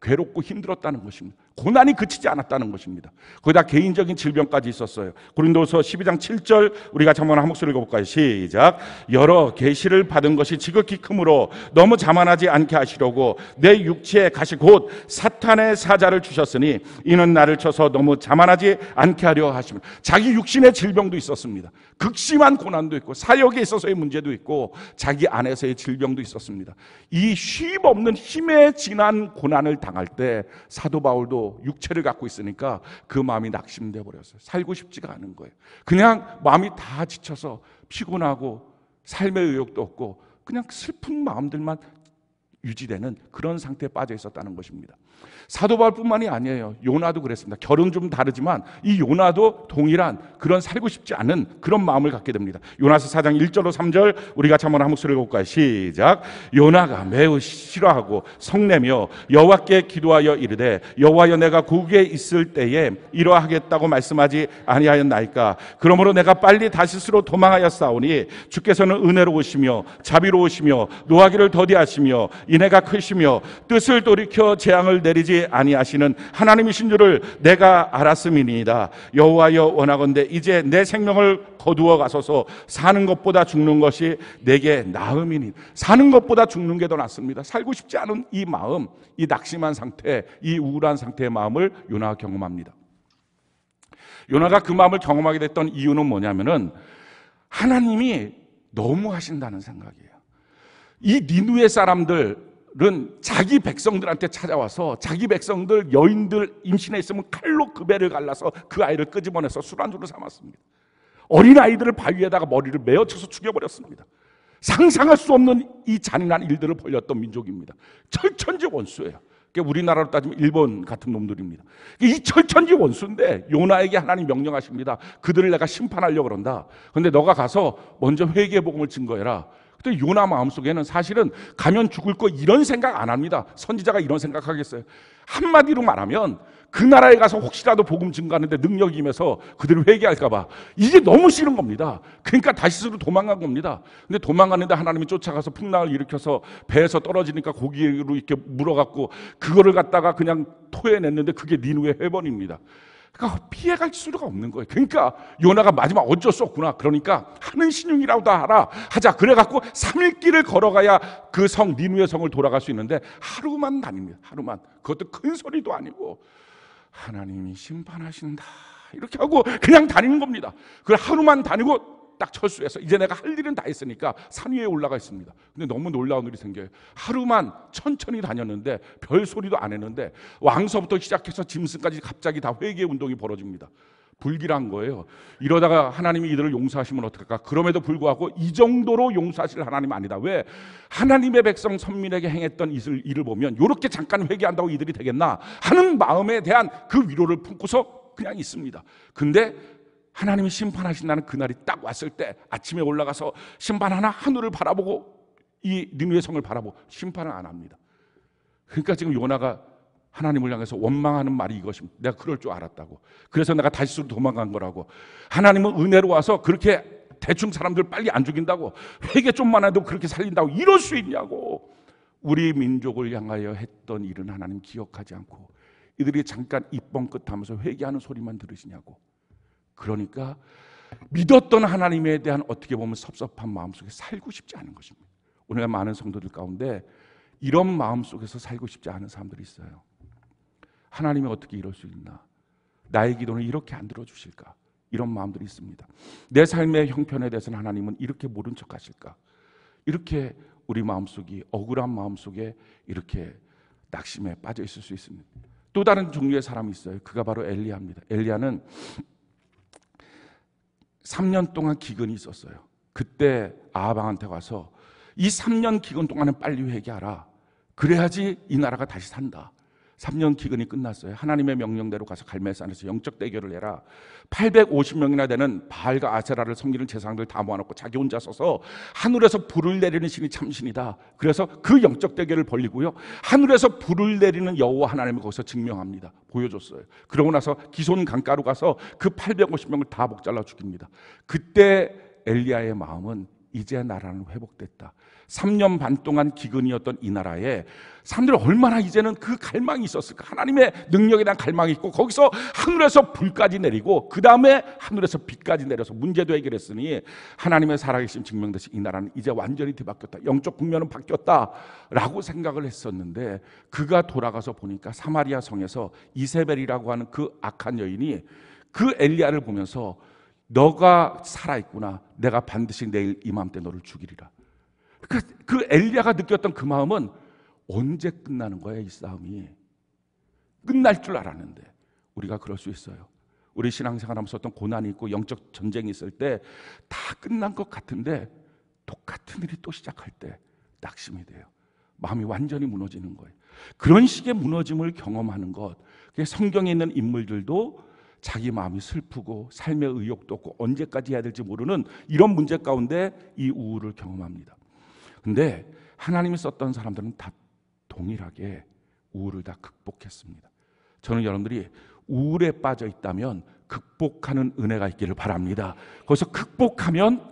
괴롭고 힘들었다는 것입니다. 고난이 그치지 않았다는 것입니다. 거기다 개인적인 질병까지 있었어요. 고린도서 12장 7절 우리 같이 한번 한 목소리 읽어볼까요? 시작. 여러 계시를 받은 것이 지극히 크므로 너무 자만하지 않게 하시려고 내 육체에 가시 곧 사탄의 사자를 주셨으니 이는 나를 쳐서 너무 자만하지 않게 하려 하십니다. 자기 육신의 질병도 있었습니다. 극심한 고난도 있고 사역에 있어서의 문제도 있고 자기 안에서의 질병도 있었습니다. 이 쉼 없는 힘에 진한 고난을 당할 때 사도 바울도 육체를 갖고 있으니까 그 마음이 낙심돼 버렸어요. 살고 싶지가 않은 거예요. 그냥 마음이 다 지쳐서 피곤하고 삶의 의욕도 없고 그냥 슬픈 마음들만 유지되는 그런 상태에 빠져 있었다는 것입니다. 사도 바울뿐만이 아니에요. 요나도 그랬습니다. 결은 좀 다르지만 이 요나도 동일한 그런 살고 싶지 않은 그런 마음을 갖게 됩니다. 요나서 4장 1절로 3절 우리 같이 한번 한 목소리 읽어볼까요? 시작. 요나가 매우 싫어하고 성내며 여호와께 기도하여 이르되 여호와여 내가 고국에 있을 때에 이러하겠다고 말씀하지 아니하였나이까. 그러므로 내가 빨리 다시스로 도망하였사오니 주께서는 은혜로우시며 자비로우시며 노하기를 더디하시며 인애가 크시며 뜻을 돌이켜 재앙을 내리지 아니하시는 하나님이신 줄을 내가 알았음이니이다. 여호와여 원하건대 이제 내 생명을 거두어 가소서. 사는 것보다 죽는 것이 내게 나음이니. 사는 것보다 죽는 게 더 낫습니다. 살고 싶지 않은 이 마음, 이 낙심한 상태, 이 우울한 상태의 마음을 요나가 경험합니다. 요나가 그 마음을 경험하게 됐던 이유는 뭐냐면은 하나님이 너무 하신다는 생각이에요. 이 니누의 사람들은 자기 백성들한테 찾아와서 자기 백성들 여인들 임신해 있으면 칼로 그 배를 갈라서 그 아이를 끄집어내서 술안주로 삼았습니다. 어린아이들을 바위에다가 머리를 메어쳐서 죽여버렸습니다. 상상할 수 없는 이 잔인한 일들을 벌였던 민족입니다. 철천지 원수예요. 우리나라로 따지면 일본 같은 놈들입니다. 이 철천지 원수인데 요나에게 하나님 명령하십니다. 그들을 내가 심판하려고 그런다. 그런데 너가 가서 먼저 회개의 복음을 증거해라. 근데 요나 마음속에는 사실은 가면 죽을 거 이런 생각 안 합니다. 선지자가 이런 생각하겠어요. 한마디로 말하면 그 나라에 가서 혹시라도 복음 증거하는데 능력이 임해서 그들을 회개할까 봐 이게 너무 싫은 겁니다. 그러니까 다시스로 도망간 겁니다. 근데 도망갔는데 하나님이 쫓아가서 풍랑을 일으켜서 배에서 떨어지니까 고기로 이렇게 물어갖고 그거를 갖다가 그냥 토해냈는데 그게 니누의 회번입니다. 그러니까 피해갈 수가 없는 거예요. 그러니까 요나가 마지막 어쩔 수 없구나. 그러니까 하는 신용이라도 하자. 그래갖고 3일 길을 걸어가야 그 성 니누의 성을 돌아갈 수 있는데 하루만 다닙니다. 하루만. 그것도 큰 소리도 아니고 하나님이 심판하신다 이렇게 하고 그냥 다니는 겁니다. 그걸 하루만 다니고 딱 철수해서 이제 내가 할 일은 다 했으니까 산 위에 올라가 있습니다. 근데 너무 놀라운 일이 생겨요. 하루만 천천히 다녔는데 별 소리도 안 했는데 왕서부터 시작해서 짐승까지 갑자기 다 회개 운동이 벌어집니다. 불길한 거예요. 이러다가 하나님이 이들을 용서하시면 어떡할까? 그럼에도 불구하고 이 정도로 용서하실 하나님 아니다. 왜? 하나님의 백성 선민에게 행했던 일을 보면 이렇게 잠깐 회개한다고 이들이 되겠나 하는 마음에 대한 그 위로를 품고서 그냥 있습니다. 근데 하나님이 심판하신다는 그날이 딱 왔을 때 아침에 올라가서 심판하나 하늘을 바라보고 이 니느웨 성을 바라보고 심판을 안 합니다. 그러니까 지금 요나가 하나님을 향해서 원망하는 말이 이것입니다. 내가 그럴 줄 알았다고. 그래서 내가 다시스로 도망간 거라고. 하나님은 은혜로 와서 그렇게 대충 사람들 빨리 안 죽인다고. 회개 좀만 해도 그렇게 살린다고. 이럴 수 있냐고. 우리 민족을 향하여 했던 일은 하나님 기억하지 않고 이들이 잠깐 입 뻥끗하면서 회개하는 소리만 들으시냐고. 그러니까 믿었던 하나님에 대한 어떻게 보면 섭섭한 마음속에 살고 싶지 않은 것입니다. 오늘 많은 성도들 가운데 이런 마음 속에서 살고 싶지 않은 사람들이 있어요. 하나님이 어떻게 이럴 수 있나? 나의 기도는 이렇게 안 들어주실까? 이런 마음들이 있습니다. 내 삶의 형편에 대해서는 하나님은 이렇게 모른 척 하실까? 이렇게 우리 마음속이, 억울한 마음속에 이렇게 낙심에 빠져 있을 수 있습니다. 또 다른 종류의 사람이 있어요. 그가 바로 엘리야입니다. 엘리야는 3년 동안 기근이 있었어요. 그때 아합왕한테 가서 이 3년 기근 동안은 빨리 회개하라. 그래야지 이 나라가 다시 산다. 3년 기근이 끝났어요. 하나님의 명령대로 가서 갈멜산에서 영적 대결을 해라. 850명이나 되는 바알과 아세라를 섬기는 제사장들 다 모아놓고 자기 혼자 서서 하늘에서 불을 내리는 신이 참신이다. 그래서 그 영적 대결을 벌리고요, 하늘에서 불을 내리는 여호와 하나님을 거기서 증명합니다. 보여줬어요. 그러고 나서 기손 강가로 가서 그 850명을 다 목잘라 죽입니다. 그때 엘리야의 마음은 이제 나라는 회복됐다. 3년 반 동안 기근이었던 이 나라에 사람들이 얼마나 이제는 그 갈망이 있었을까. 하나님의 능력에 대한 갈망이 있고, 거기서 하늘에서 불까지 내리고 그 다음에 하늘에서 빛까지 내려서 문제도 해결했으니 하나님의 살아계심 증명돼서 이 나라는 이제 완전히 뒤바뀌었다. 영적 국면은 바뀌었다라고 생각을 했었는데, 그가 돌아가서 보니까 사마리아 성에서 이세벨이라고 하는 그 악한 여인이 그 엘리야를 보면서 너가 살아있구나. 내가 반드시 내일 이맘때 너를 죽이리라. 그 엘리야가 느꼈던 그 마음은 언제 끝나는 거야, 이 싸움이. 끝날 줄 알았는데. 우리가 그럴 수 있어요. 우리 신앙생활하면서 어떤 고난이 있고 영적 전쟁이 있을 때 다 끝난 것 같은데 똑같은 일이 또 시작할 때 낙심이 돼요. 마음이 완전히 무너지는 거예요. 그런 식의 무너짐을 경험하는 것, 성경에 있는 인물들도 자기 마음이 슬프고 삶의 의욕도 없고 언제까지 해야 될지 모르는 이런 문제 가운데 이 우울을 경험합니다. 근데 하나님이 썼던 사람들은 다 동일하게 우울을 다 극복했습니다. 저는 여러분들이 우울에 빠져 있다면 극복하는 은혜가 있기를 바랍니다. 거기서 극복하면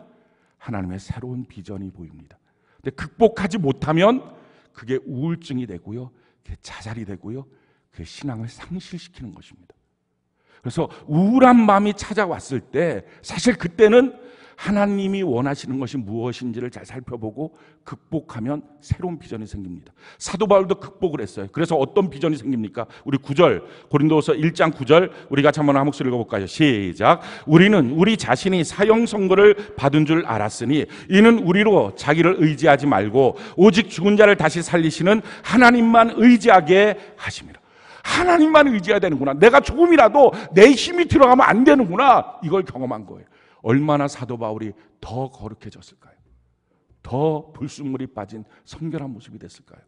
하나님의 새로운 비전이 보입니다. 근데 극복하지 못하면 그게 우울증이 되고요, 그게 자살이 되고요, 그게 신앙을 상실시키는 것입니다. 그래서 우울한 마음이 찾아왔을 때 사실 그때는 하나님이 원하시는 것이 무엇인지를 잘 살펴보고 극복하면 새로운 비전이 생깁니다. 사도 바울도 극복을 했어요. 그래서 어떤 비전이 생깁니까? 우리 9절, 고린도서 1장 9절 우리 같이 한번 한 목소리 읽어볼까요? 시작. 우리는 우리 자신이 사형 선고를 받은 줄 알았으니 이는 우리로 자기를 의지하지 말고 오직 죽은 자를 다시 살리시는 하나님만 의지하게 하심이라. 하나님만 의지해야 되는구나. 내가 조금이라도 내 힘이 들어가면 안 되는구나. 이걸 경험한 거예요. 얼마나 사도 바울이 더 거룩해졌을까요? 더 불순물이 빠진 성결한 모습이 됐을까요?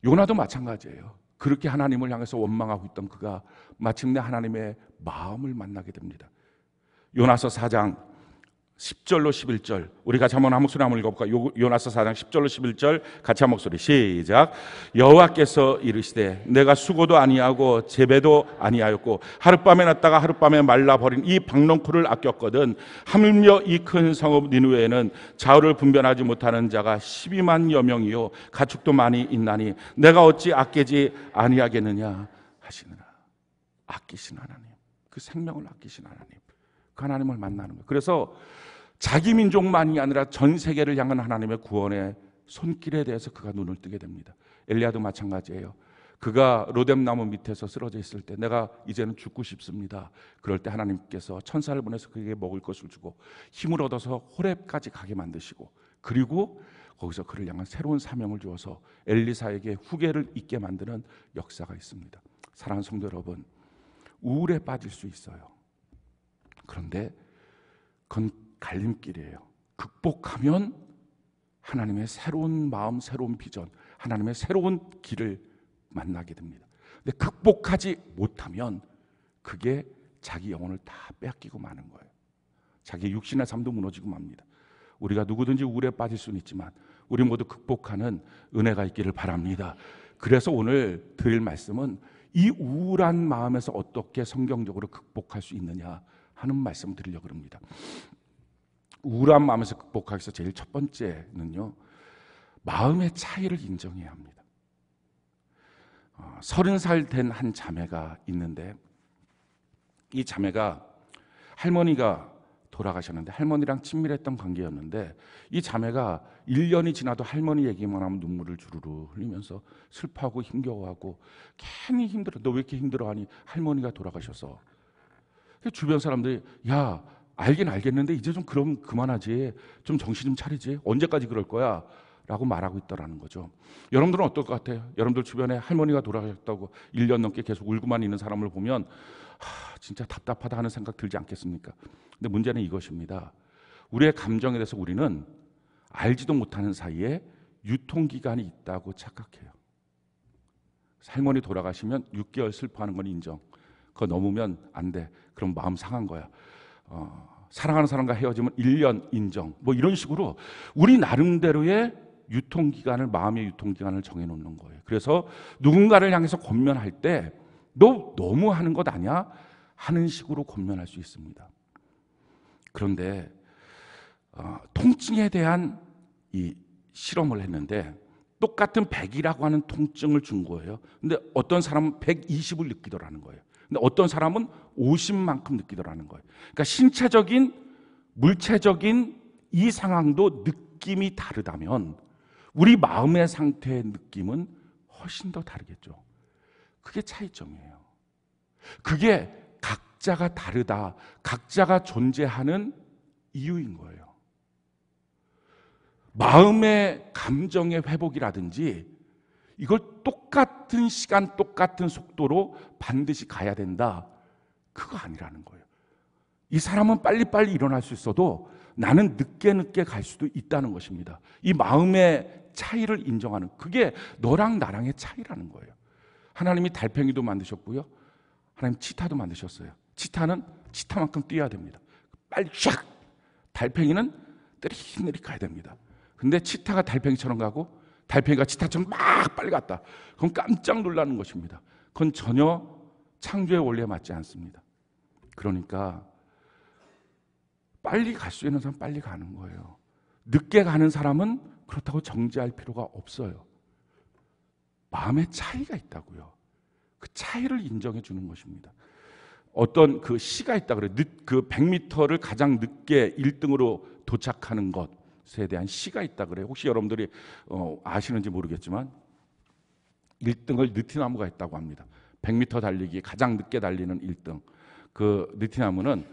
요나도 마찬가지예요. 그렇게 하나님을 향해서 원망하고 있던 그가 마침내 하나님의 마음을 만나게 됩니다. 요나서 4장 10절로 11절 우리 같이 한번 한 목소리 한번 읽어볼까요? 요나서 4장 10절로 11절 같이 한 목소리 시작. 여호와께서 이르시되 내가 수고도 아니하고 재배도 아니하였고 하룻밤에 났다가 하룻밤에 말라버린 이 박농쿨을 아꼈거든 하물며 이 큰 성읍 니느웨에는 좌우를 분별하지 못하는 자가 12만여 명이요 가축도 많이 있나니 내가 어찌 아끼지 아니하겠느냐 하시느라. 아끼신 하나님, 그 생명을 아끼신 하나님, 그 하나님을 만나는 거예요. 그래서 자기 민족만이 아니라 전 세계를 향한 하나님의 구원의 손길에 대해서 그가 눈을 뜨게 됩니다. 엘리야도 마찬가지예요. 그가 로뎀나무 밑에서 쓰러져 있을 때 내가 이제는 죽고 싶습니다. 그럴 때 하나님께서 천사를 보내서 그에게 먹을 것을 주고 힘을 얻어서 호렙까지 가게 만드시고, 그리고 거기서 그를 향한 새로운 사명을 주어서 엘리사에게 후계를 잇게 만드는 역사가 있습니다. 사랑하는 성도 여러분, 우울에 빠질 수 있어요. 그런데 그건 갈림길이에요. 극복하면 하나님의 새로운 마음, 새로운 비전, 하나님의 새로운 길을 만나게 됩니다. 근데 극복하지 못하면 그게 자기 영혼을 다 빼앗기고 마는 거예요. 자기 육신의 삶도 무너지고 맙니다. 우리가 누구든지 우울에 빠질 수는 있지만 우리 모두 극복하는 은혜가 있기를 바랍니다. 그래서 오늘 드릴 말씀은 이 우울한 마음에서 어떻게 성경적으로 극복할 수 있느냐 하는 말씀을 드리려고 합니다. 우울한 마음에서 극복하기 위해서 제일 첫 번째는요, 마음의 차이를 인정해야 합니다. 30살 된 한 자매가 있는데 이 자매가 할머니가 돌아가셨는데 할머니랑 친밀했던 관계였는데 이 자매가 1년이 지나도 할머니 얘기만 하면 눈물을 주르르 흘리면서 슬퍼하고 힘겨워하고 괜히 힘들어. 너 왜 이렇게 힘들어하니? 할머니가 돌아가셔서. 주변 사람들이 야 알긴 알겠는데 이제 좀 그럼 그만하지. 좀 정신 좀 차리지. 언제까지 그럴 거야? 라고 말하고 있더라는 거죠. 여러분들은 어떨 것 같아요? 여러분들 주변에 할머니가 돌아가셨다고 1년 넘게 계속 울고만 있는 사람을 보면 진짜 답답하다 하는 생각 들지 않겠습니까? 근데 문제는 이것입니다. 우리의 감정에 대해서 우리는 알지도 못하는 사이에 유통기간이 있다고 착각해요. 할머니 돌아가시면 6개월 슬퍼하는 건 인정. 그거 넘으면 안 돼. 그럼 마음 상한 거야. 사랑하는 사람과 헤어지면 1년 인정. 뭐 이런 식으로 우리 나름대로의 유통기간을, 마음의 유통기간을 정해놓는 거예요. 그래서 누군가를 향해서 권면할 때 너 너무 하는 것 아니야? 하는 식으로 권면할 수 있습니다. 그런데 통증에 대한 이 실험을 했는데 똑같은 100이라고 하는 통증을 준 거예요. 근데 어떤 사람은 120을 느끼더라는 거예요. 근데 어떤 사람은 50만큼 느끼더라는 거예요. 그러니까 신체적인, 물체적인 이 상황도 느낌이 다르다면 우리 마음의 상태의 느낌은 훨씬 더 다르겠죠. 그게 차이점이에요. 그게 각자가 다르다, 각자가 존재하는 이유인 거예요. 마음의 감정의 회복이라든지 이걸 똑같은 시간, 똑같은 속도로 반드시 가야 된다. 그거 아니라는 거예요. 이 사람은 빨리빨리 일어날 수 있어도 나는 늦게 갈 수도 있다는 것입니다. 이 마음의 차이를 인정하는, 그게 너랑 나랑의 차이라는 거예요. 하나님이 달팽이도 만드셨고요. 하나님 치타도 만드셨어요. 치타는 치타만큼 뛰어야 됩니다. 빨리 샥! 달팽이는 느릿느릿 가야 됩니다. 근데 치타가 달팽이처럼 가고 달팽이가 치타처럼 막 빨리 갔다. 그건 깜짝 놀라는 것입니다. 그건 전혀 창조의 원리에 맞지 않습니다. 그러니까 빨리 갈 수 있는 사람은 빨리 가는 거예요. 늦게 가는 사람은 그렇다고 정지할 필요가 없어요. 마음의 차이가 있다고요. 그 차이를 인정해 주는 것입니다. 어떤 그 시가 있다 그래요. 그 100m를 가장 늦게 1등으로 도착하는 것에 대한 시가 있다 그래요. 혹시 여러분들이 아시는지 모르겠지만 1등을 느티나무가 했다고 합니다. 100m 달리기 가장 늦게 달리는 1등. 그 느티나무는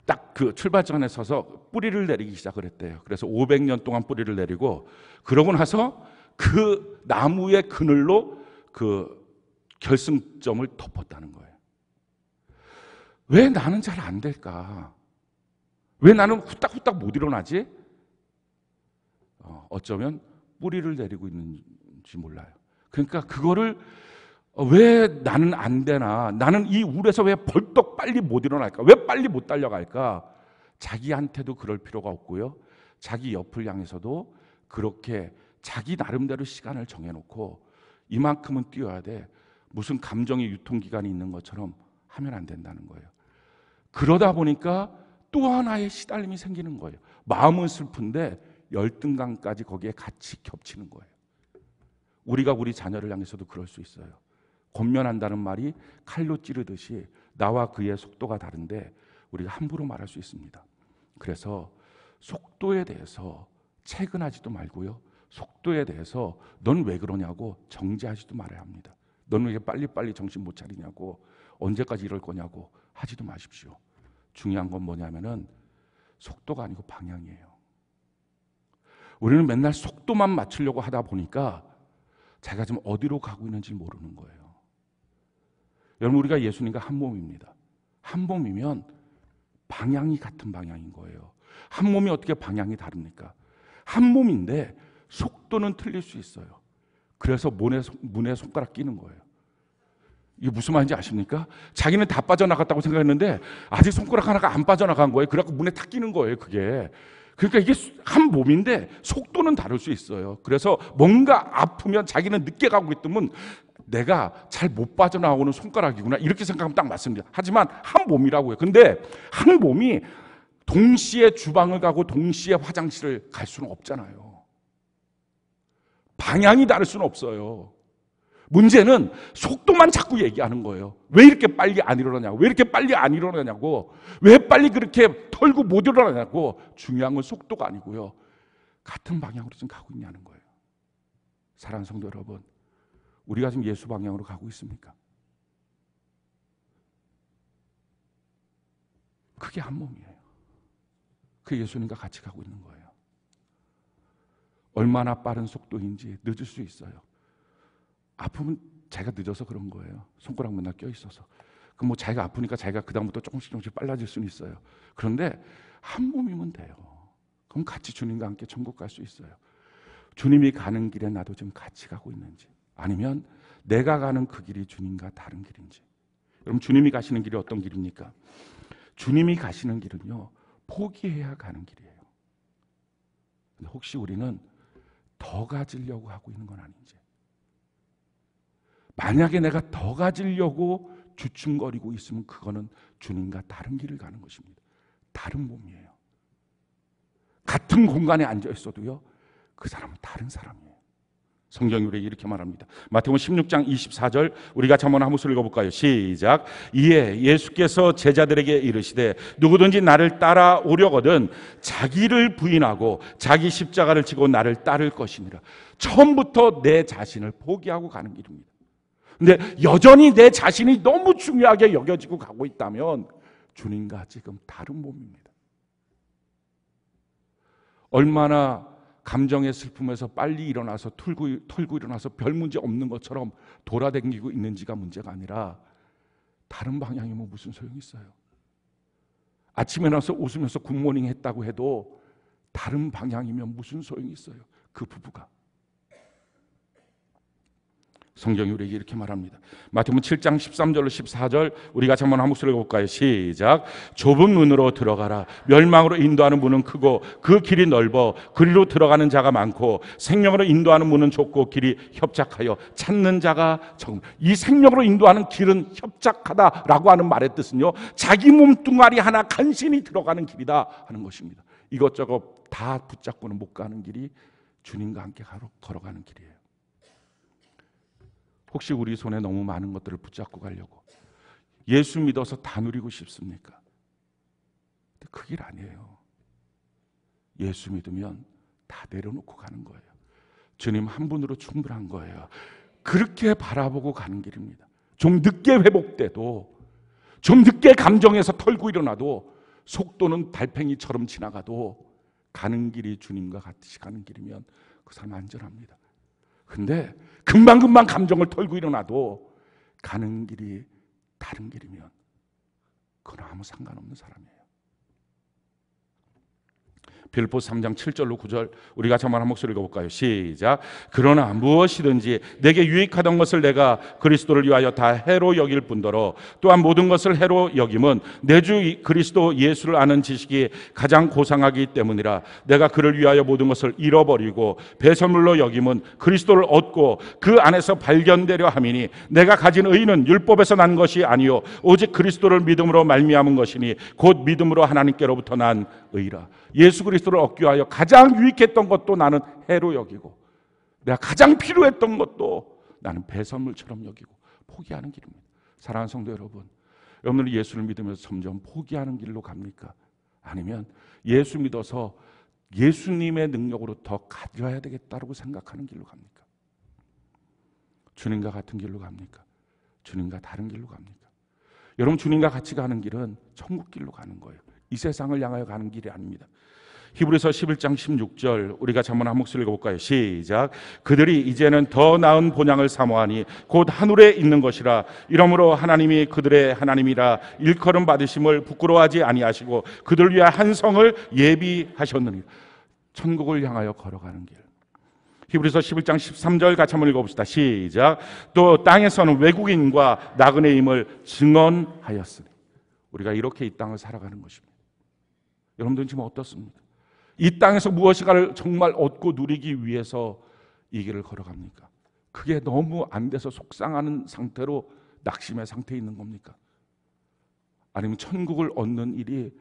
딱 그 출발선에 서서 뿌리를 내리기 시작을 했대요. 그래서 500년 동안 뿌리를 내리고 그러고 나서 그 나무의 그늘로 그 결승점을 덮었다는 거예요. 왜 나는 잘 안 될까? 왜 나는 후딱후딱 못 일어나지? 어쩌면 뿌리를 내리고 있는지 몰라요. 그러니까 그거를 왜 나는 안 되나? 나는 이 울에서 왜 벌떡 빨리 못 일어날까? 왜 빨리 못 달려갈까? 자기한테도 그럴 필요가 없고요. 자기 옆을 향해서도 그렇게 자기 나름대로 시간을 정해놓고 이만큼은 뛰어야 돼. 무슨 감정의 유통기간이 있는 것처럼 하면 안 된다는 거예요. 그러다 보니까 또 하나의 시달림이 생기는 거예요. 마음은 슬픈데 열등감까지 거기에 같이 겹치는 거예요. 우리가 우리 자녀를 향해서도 그럴 수 있어요. 권면한다는 말이 칼로 찌르듯이 나와 그의 속도가 다른데 우리가 함부로 말할 수 있습니다. 그래서 속도에 대해서 채근하지도 말고요. 속도에 대해서 넌 왜 그러냐고 정지하지도 말아야 합니다. 넌 왜 빨리빨리 정신 못 차리냐고, 언제까지 이럴 거냐고 하지도 마십시오. 중요한 건 뭐냐면은 속도가 아니고 방향이에요. 우리는 맨날 속도만 맞추려고 하다 보니까 자기가 지금 어디로 가고 있는지 모르는 거예요. 여러분, 우리가 예수님과 한 몸입니다. 한 몸이면 방향이 같은 방향인 거예요. 한 몸이 어떻게 방향이 다릅니까? 한 몸인데 속도는 틀릴 수 있어요. 그래서 문에 손가락 끼는 거예요. 이게 무슨 말인지 아십니까? 자기는 다 빠져나갔다고 생각했는데 아직 손가락 하나가 안 빠져나간 거예요. 그래갖고 문에 탁 끼는 거예요, 그게. 그러니까 이게 한 몸인데 속도는 다를 수 있어요. 그래서 뭔가 아프면 자기는 늦게 가고 있으면 내가 잘 못 빠져나오는 손가락이구나 이렇게 생각하면 딱 맞습니다. 하지만 한 몸이라고요. 근데 한 몸이 동시에 주방을 가고 동시에 화장실을 갈 수는 없잖아요. 방향이 다를 수는 없어요. 문제는 속도만 자꾸 얘기하는 거예요. 왜 이렇게 빨리 안 일어나냐고, 왜 이렇게 빨리 안 일어나냐고, 왜 빨리 그렇게 털고 못 일어나냐고. 중요한 건 속도가 아니고요, 같은 방향으로 지금 가고 있냐는 거예요. 사랑하는 성도 여러분, 우리가 지금 예수 방향으로 가고 있습니까? 그게 한 몸이에요. 그 예수님과 같이 가고 있는 거예요. 얼마나 빠른 속도인지 늦을 수 있어요. 아프면 자기가 늦어서 그런 거예요. 손가락 맨날 껴있어서. 그럼 뭐 자기가 아프니까 자기가 그다음부터 조금씩 빨라질 수는 있어요. 그런데 한 몸이면 돼요. 그럼 같이 주님과 함께 천국 갈 수 있어요. 주님이 가는 길에 나도 지금 같이 가고 있는지, 아니면 내가 가는 그 길이 주님과 다른 길인지. 여러분, 주님이 가시는 길이 어떤 길입니까? 주님이 가시는 길은요, 포기해야 가는 길이에요. 근데 혹시 우리는 더 가지려고 하고 있는 건 아닌지. 만약에 내가 더 가지려고 주춤거리고 있으면 그거는 주님과 다른 길을 가는 것입니다. 다른 몸이에요. 같은 공간에 앉아 있어도요, 그 사람은 다른 사람이에요. 성경이 우리에게 이렇게 말합니다. 마태복음 16장 24절, 우리가 한번 한 목소리 읽어볼까요? 시작. 이에 예수께서 제자들에게 이르시되 누구든지 나를 따라오려거든 자기를 부인하고 자기 십자가를 지고 나를 따를 것이니라. 처음부터 내 자신을 포기하고 가는 길입니다. 근데 여전히 내 자신이 너무 중요하게 여겨지고 가고 있다면 주님과 지금 다른 몸입니다. 얼마나 감정의 슬픔에서 빨리 일어나서 털고 일어나서 별 문제 없는 것처럼 돌아다니고 있는지가 문제가 아니라, 다른 방향이면 무슨 소용이 있어요? 아침에 나서 웃으면서 굿모닝 했다고 해도 다른 방향이면 무슨 소용이 있어요? 그 부부가. 성경이 우리에게 이렇게 말합니다. 마태복음 7장 13절로 14절, 우리가 한번 한 목소리 읽어볼까요? 시작. 좁은 문으로 들어가라. 멸망으로 인도하는 문은 크고 그 길이 넓어 그리로 들어가는 자가 많고 생명으로 인도하는 문은 좁고 길이 협착하여 찾는 자가 적. 이 생명으로 인도하는 길은 협착하다라고 하는 말의 뜻은요, 자기 몸뚱아리 하나 간신히 들어가는 길이다 하는 것입니다. 이것저것 다 붙잡고는 못 가는 길이 주님과 함께 걸어가는 길이에요. 혹시 우리 손에 너무 많은 것들을 붙잡고 가려고 예수 믿어서 다 누리고 싶습니까? 그 길 아니에요. 예수 믿으면 다 내려놓고 가는 거예요. 주님 한 분으로 충분한 거예요. 그렇게 바라보고 가는 길입니다. 좀 늦게 회복돼도, 좀 늦게 감정에서 털고 일어나도, 속도는 달팽이처럼 지나가도 가는 길이 주님과 같이 가는 길이면 그 사람 안전합니다. 근데 금방금방 감정을 털고 일어나도 가는 길이 다른 길이면 그건 아무 상관없는 사람이에요. 빌립보서 3장 7절로 9절, 우리가 한번 한 목소리 읽어볼까요? 시작. 그러나 무엇이든지 내게 유익하던 것을 내가 그리스도를 위하여 다 해로 여길 뿐더러 또한 모든 것을 해로 여김은 내 주 그리스도 예수를 아는 지식이 가장 고상하기 때문이라. 내가 그를 위하여 모든 것을 잃어버리고 배설물로 여김은 그리스도를 얻고 그 안에서 발견되려 함이니 내가 가진 의는 율법에서 난 것이 아니요 오직 그리스도를 믿음으로 말미암은 것이니 곧 믿음으로 하나님께로부터 난 의라. 예수 그리스도를 얻기 위하여 가장 유익했던 것도 나는 해로 여기고, 내가 가장 필요했던 것도 나는 배설물처럼 여기고 포기하는 길입니다. 사랑하는 성도 여러분, 여러분들은 예수를 믿으면서 점점 포기하는 길로 갑니까? 아니면 예수 믿어서 예수님의 능력으로 더 가져야 되겠다고 생각하는 길로 갑니까? 주님과 같은 길로 갑니까? 주님과 다른 길로 갑니까? 여러분, 주님과 같이 가는 길은 천국 길로 가는 거예요. 이 세상을 향하여 가는 길이 아닙니다. 히브리서 11장 16절, 우리가 한번 한 목소리 읽어볼까요? 시작. 그들이 이제는 더 나은 본향을 사모하니 곧 하늘에 있는 것이라. 이러므로 하나님이 그들의 하나님이라 일컬음 받으심을 부끄러워하지 아니하시고 그들 위하여 한 성을 예비하셨느니라. 천국을 향하여 걸어가는 길. 히브리서 11장 13절 같이 한번 읽어봅시다. 시작. 또 땅에서는 외국인과 나그네임을 증언하였으니. 우리가 이렇게 이 땅을 살아가는 것입니다. 여러분들은 지금 어떻습니까? 이 땅에서 무엇인가를 정말 얻고 누리기 위해서 이 길을 걸어갑니까? 그게 너무 안 돼서 속상하는 상태로 낙심의 상태에 있는 겁니까? 아니면 천국을 얻는 일이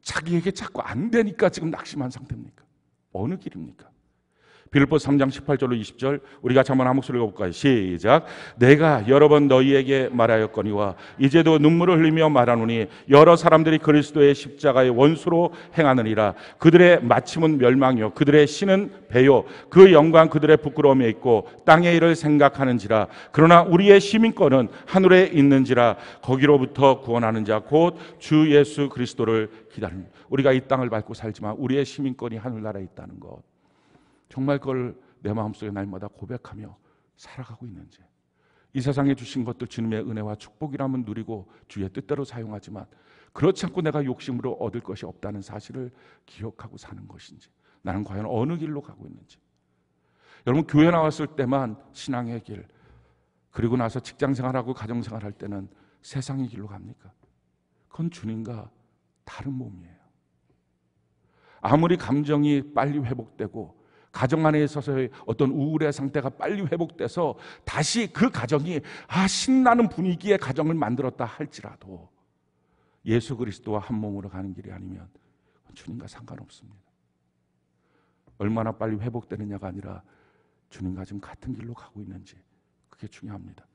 자기에게 자꾸 안 되니까 지금 낙심한 상태입니까? 어느 길입니까? 빌립보 3장 18절로 20절 우리 같이 한번 한 목소리로 읽어볼까요? 시작. 내가 여러 번 너희에게 말하였거니와 이제도 눈물을 흘리며 말하노니 여러 사람들이 그리스도의 십자가의 원수로 행하느니라. 그들의 마침은 멸망이요 그들의 신은 배요 그 영광 그들의 부끄러움에 있고 땅의 일을 생각하는지라. 그러나 우리의 시민권은 하늘에 있는지라. 거기로부터 구원하는 자 곧 주 예수 그리스도를 기다립니다. 우리가 이 땅을 밟고 살지만 우리의 시민권이 하늘나라에 있다는 것, 정말 그걸 내 마음속에 날마다 고백하며 살아가고 있는지, 이 세상에 주신 것들 주님의 은혜와 축복이라면 누리고 주의 뜻대로 사용하지만 그렇지 않고 내가 욕심으로 얻을 것이 없다는 사실을 기억하고 사는 것인지, 나는 과연 어느 길로 가고 있는지. 여러분, 교회 나왔을 때만 신앙의 길, 그리고 나서 직장생활하고 가정생활할 때는 세상의 길로 갑니까? 그건 주님과 다른 몸이에요. 아무리 감정이 빨리 회복되고 가정 안에 있어서의 어떤 우울의 상태가 빨리 회복돼서 다시 그 가정이 신나는 분위기의 가정을 만들었다 할지라도 예수 그리스도와 한 몸으로 가는 길이 아니면 주님과 상관없습니다. 얼마나 빨리 회복되느냐가 아니라 주님과 지금 같은 길로 가고 있는지, 그게 중요합니다.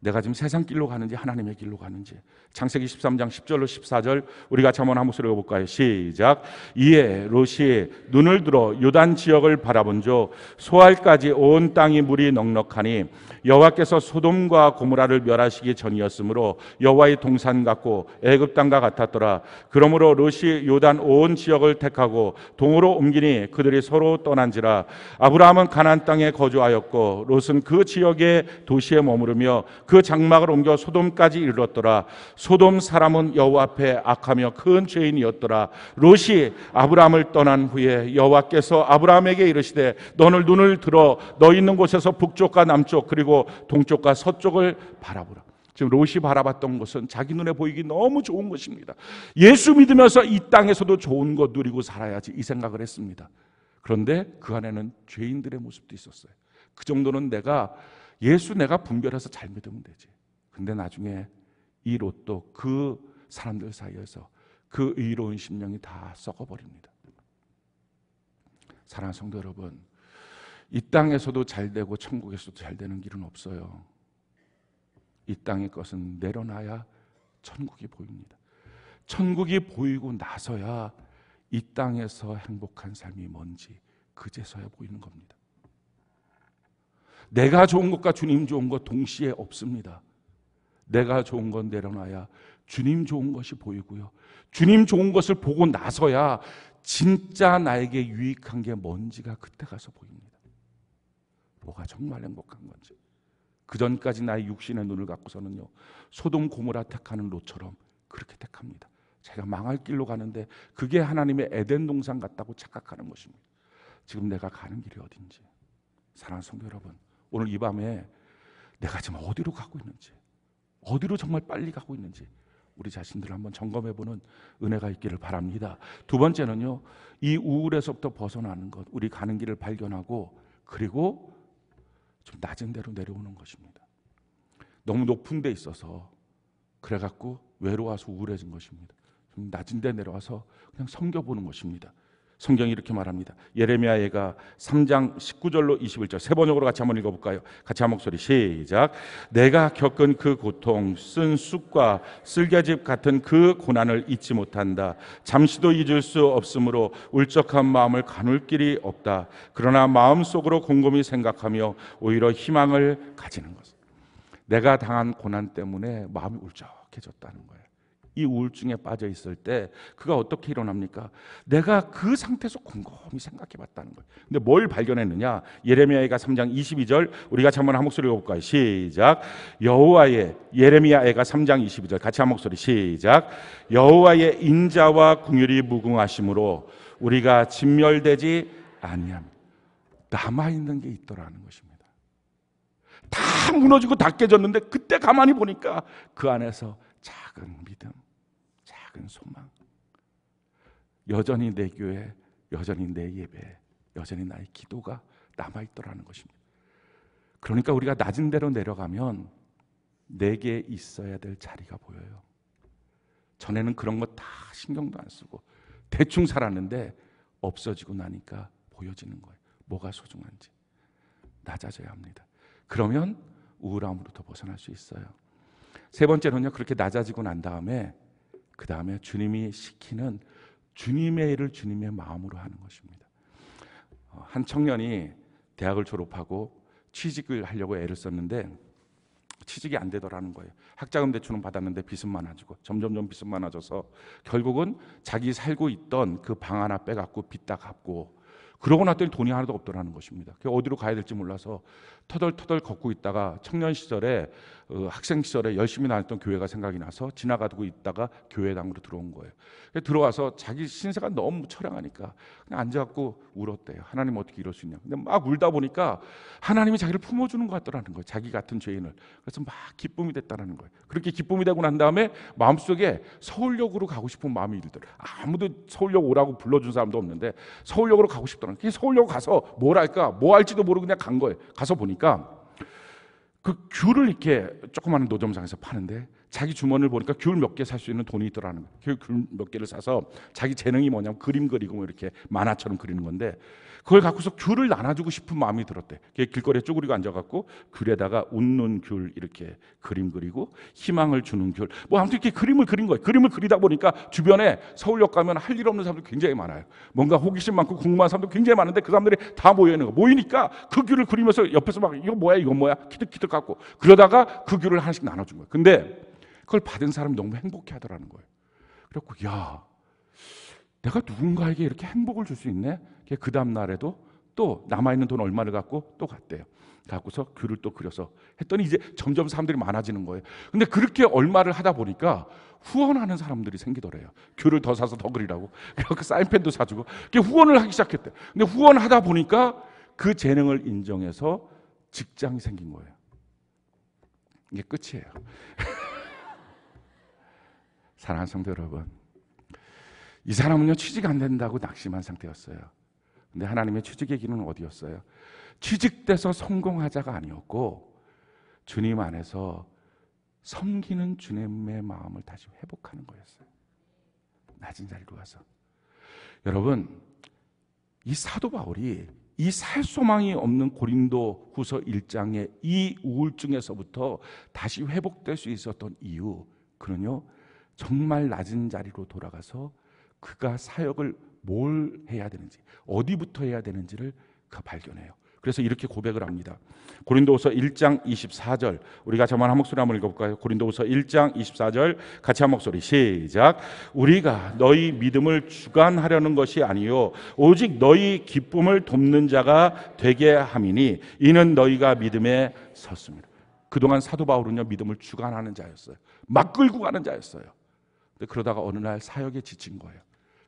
내가 지금 세상 길로 가는지 하나님의 길로 가는지. 창세기 13장 10절로 14절 우리 같이 한번 한 목소리 읽어볼까요? 시작. 이에 롯이 눈을 들어 요단 지역을 바라본즉 소알까지 온 땅이 물이 넉넉하니 여호와께서 소돔과 고모라를 멸하시기 전이었으므로 여호와의 동산 같고 애굽 땅과 같았더라. 그러므로 롯이 요단 온 지역을 택하고 동으로 옮기니 그들이 서로 떠난지라. 아브라함은 가나안 땅에 거주하였고 롯은 그 지역의 도시에 머무르며 그 장막을 옮겨 소돔까지 이르렀더라. 소돔 사람은 여호와 앞에 악하며 큰 죄인이었더라. 롯이 아브라함을 떠난 후에 여호와께서 아브라함에게 이르시되 너는 눈을 들어 너 있는 곳에서 북쪽과 남쪽 그리고 동쪽과 서쪽을 바라보라. 지금 롯이 바라봤던 것은 자기 눈에 보이기 너무 좋은 것입니다. 예수 믿으면서 이 땅에서도 좋은 것 누리고 살아야지, 이 생각을 했습니다. 그런데 그 안에는 죄인들의 모습도 있었어요. 그 정도는 내가 분별해서 잘 믿으면 되지. 근데 나중에 이 롯도 그 사람들 사이에서 그 의로운 심령이 다 썩어버립니다. 사랑하는 성도 여러분, 이 땅에서도 잘 되고 천국에서도 잘 되는 길은 없어요. 이 땅의 것은 내려놔야 천국이 보입니다. 천국이 보이고 나서야 이 땅에서 행복한 삶이 뭔지 그제서야 보이는 겁니다. 내가 좋은 것과 주님 좋은 것 동시에 없습니다. 내가 좋은 건 내려놔야 주님 좋은 것이 보이고요. 주님 좋은 것을 보고 나서야 진짜 나에게 유익한 게 뭔지가 그때 가서 보입니다. 뭐가 정말 행복한 건지. 그 전까지 나의 육신의 눈을 갖고서는요, 소돔 고모라 택하는 롯처럼 그렇게 택합니다. 제가 망할 길로 가는데 그게 하나님의 에덴 동산 같다고 착각하는 것입니다. 지금 내가 가는 길이 어딘지. 사랑하는 성도 여러분, 오늘 이 밤에 내가 지금 어디로 가고 있는지, 어디로 정말 빨리 가고 있는지 우리 자신들을 한번 점검해보는 은혜가 있기를 바랍니다. 두 번째는요, 이 우울에서부터 벗어나는 것, 우리 가는 길을 발견하고 그리고 좀 낮은 데로 내려오는 것입니다. 너무 높은 데 있어서 그래갖고 외로워서 우울해진 것입니다. 좀 낮은 데 내려와서 그냥 섬겨보는 것입니다. 성경이 이렇게 말합니다. 예레미야 예가 3장 19절로 21절 세 번역으로 같이 한번 읽어볼까요? 같이 한 목소리 시작. 내가 겪은 그 고통, 쓴 쑥과 쓸개즙 같은 그 고난을 잊지 못한다. 잠시도 잊을 수 없으므로 울적한 마음을 가눌 길이 없다. 그러나 마음속으로 곰곰이 생각하며 오히려 희망을 가지는 것. 내가 당한 고난 때문에 마음이 울적해졌다는 거예요. 이 우울증에 빠져 있을 때 그가 어떻게 일어납니까? 내가 그 상태에서 곰곰이 생각해 봤다는 거예요. 근데 뭘 발견했느냐? 예레미야가 3장 22절 우리 같이 한번 한 목소리 읽어볼까요? 시작. 여호와의, 예레미야가 3장 22절 같이 한 목소리 시작. 여호와의 인자와 긍휼이 무궁하심으로 우리가 진멸되지 아니함. 남아있는 게 있더라는 것입니다. 다 무너지고 다 깨졌는데 그때 가만히 보니까 그 안에서 작은 믿음, 작은 소망, 여전히 내 교회, 여전히 내 예배, 여전히 나의 기도가 남아있더라는 것입니다. 그러니까 우리가 낮은 데로 내려가면 내게 있어야 될 자리가 보여요. 전에는 그런 거 다 신경도 안 쓰고 대충 살았는데 없어지고 나니까 보여지는 거예요. 뭐가 소중한지 낮아져야 합니다. 그러면 우울함으로부터 벗어날 수 있어요. 세 번째는요, 그렇게 낮아지고 난 다음에 그 다음에 주님이 시키는 주님의 일을 주님의 마음으로 하는 것입니다. 한 청년이 대학을 졸업하고 취직을 하려고 애를 썼는데 취직이 안 되더라는 거예요. 학자금 대출은 받았는데 빚은 많아지고 점점점 빚은 많아져서 결국은 자기 살고 있던 그 방 하나 빼갖고 빚 다 갚고, 그러고 났더니 돈이 하나도 없더라는 것입니다. 어디로 가야 될지 몰라서 터덜터덜 걷고 있다가 청년 시절에 학생 시절에 열심히 다녔던 교회가 생각이 나서 지나가고 있다가 교회당으로 들어온 거예요. 들어와서 자기 신세가 너무 처량하니까 그냥 앉아갖고 울었대요. 하나님 어떻게 이럴 수 있냐. 근데 막 울다 보니까 하나님이 자기를 품어주는 것 같더라는 거예요. 자기 같은 죄인을. 그래서 막 기쁨이 됐다는 거예요. 그렇게 기쁨이 되고 난 다음에 마음속에 서울역으로 가고 싶은 마음이 들더라고요. 아무도 서울역 오라고 불러준 사람도 없는데 서울역으로 가고 싶더라고요. 서울역 가서 뭘 할까, 뭐 할지도 모르고 그냥 간 거예요. 가서 보니까 그 귤을 이렇게 조그마한 노점상에서 파는데 자기 주머니를 보니까 귤 몇 개 살 수 있는 돈이 있더라는 거예요. 귤 몇 개를 사서 자기 재능이 뭐냐면 그림 그리고 뭐 이렇게 만화처럼 그리는 건데 그걸 갖고서 귤을 나눠주고 싶은 마음이 들었대. 길거리에 쪼그리고 앉아갖고 귤에다가 웃는 귤 이렇게 그림 그리고 희망을 주는 귤, 뭐 아무튼 이렇게 그림을 그린 거예요. 그림을 그리다 보니까 주변에 서울역 가면 할 일 없는 사람들 굉장히 많아요. 뭔가 호기심 많고 궁금한 사람들 굉장히 많은데 그 사람들이 다 모여 있는 거. 모이니까 그 귤을 그리면서 옆에서 막 이거 뭐야 이거 뭐야 키득키득 갖고 그러다가 그 귤을 하나씩 나눠준 거예요. 근데 그걸 받은 사람이 너무 행복해 하더라는 거예요. 그래갖고 야, 내가 누군가에게 이렇게 행복을 줄 수 있네. 그 다음 날에도 또 남아있는 돈 얼마를 갖고 또 갔대요. 갖고서 귤을 또 그려서 했더니 이제 점점 사람들이 많아지는 거예요. 근데 그렇게 얼마를 하다 보니까 후원하는 사람들이 생기더래요. 귤을 더 사서 더 그리라고. 그래서 사인펜도 사주고 후원을 하기 시작했대요. 근데 후원하다 보니까 그 재능을 인정해서 직장이 생긴 거예요. 이게 끝이에요. 사랑하는 성도 여러분, 이 사람은요 취직 안 된다고 낙심한 상태였어요. 근데 하나님의 취직의 길은 어디였어요? 취직돼서 성공하자가 아니었고 주님 안에서 섬기는 주님의 마음을 다시 회복하는 거였어요. 낮은 자리로 가서. 여러분, 이 사도 바울이 이 살 소망이 없는 고린도 후서 1장의 이 우울증에서부터 다시 회복될 수 있었던 이유, 그는요 정말 낮은 자리로 돌아가서 그가 사역을 뭘 해야 되는지, 어디부터 해야 되는지를 그가 발견해요. 그래서 이렇게 고백을 합니다. 고린도후서 1장 24절, 우리가 저만 한 목소리 한번 읽어볼까요? 고린도후서 1장 24절 같이 한 목소리 시작. 우리가 너희 믿음을 주관하려는 것이 아니요 오직 너희 기쁨을 돕는 자가 되게 함이니 이는 너희가 믿음에 섰습니다. 그동안 사도 바울은요 믿음을 주관하는 자였어요. 막 끌고 가는 자였어요. 근데 그러다가 어느 날 사역에 지친 거예요.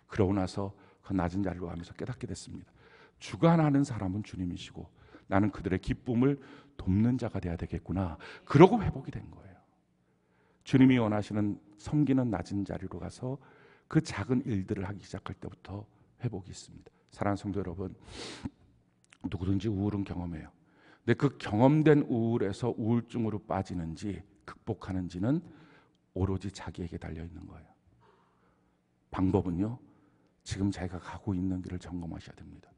그러고 나서 그 낮은 자리로 가면서 깨닫게 됐습니다. 주관하는 사람은 주님이시고 나는 그들의 기쁨을 돕는 자가 돼야 되겠구나. 그러고 회복이 된 거예요. 주님이 원하시는 섬기는 낮은 자리로 가서 그 작은 일들을 하기 시작할 때부터 회복이 있습니다. 사랑하는 성도 여러분, 누구든지 우울은 경험해요. 근데 그 경험된 우울에서 우울증으로 빠지는지 극복하는지는 오로지 자기에게 달려있는 거예요. 방법은요, 지금 자기가 가고 있는 길을 점검하셔야 됩니다.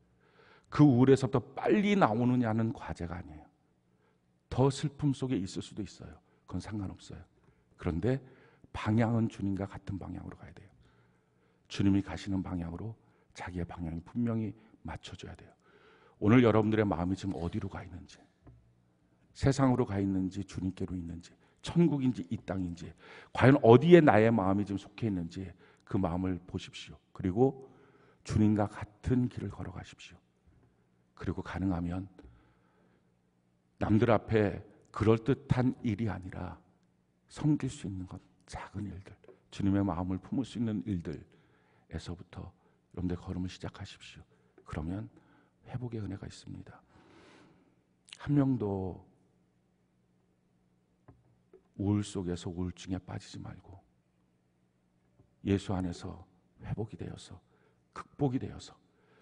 그 우울에서 더 빨리 나오느냐는 과제가 아니에요. 더 슬픔 속에 있을 수도 있어요. 그건 상관없어요. 그런데 방향은 주님과 같은 방향으로 가야 돼요. 주님이 가시는 방향으로 자기의 방향이 분명히 맞춰줘야 돼요. 오늘 여러분들의 마음이 지금 어디로 가 있는지, 세상으로 가 있는지 주님께로 있는지, 천국인지 이 땅인지, 과연 어디에 나의 마음이 지금 속해 있는지 그 마음을 보십시오. 그리고 주님과 같은 길을 걸어가십시오. 그리고 가능하면 남들 앞에 그럴듯한 일이 아니라 섬길 수 있는 것, 작은 일들, 주님의 마음을 품을 수 있는 일들에서부터 여러분들 걸음을 시작하십시오. 그러면 회복의 은혜가 있습니다. 한 명도 우울 속에서 우울증에 빠지지 말고 예수 안에서 회복이 되어서 극복이 되어서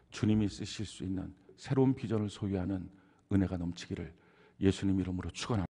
주님이 쓰실 수 있는 새로운 비전을 소유하는 은혜가 넘치기를 예수님 이름으로 축원합니다.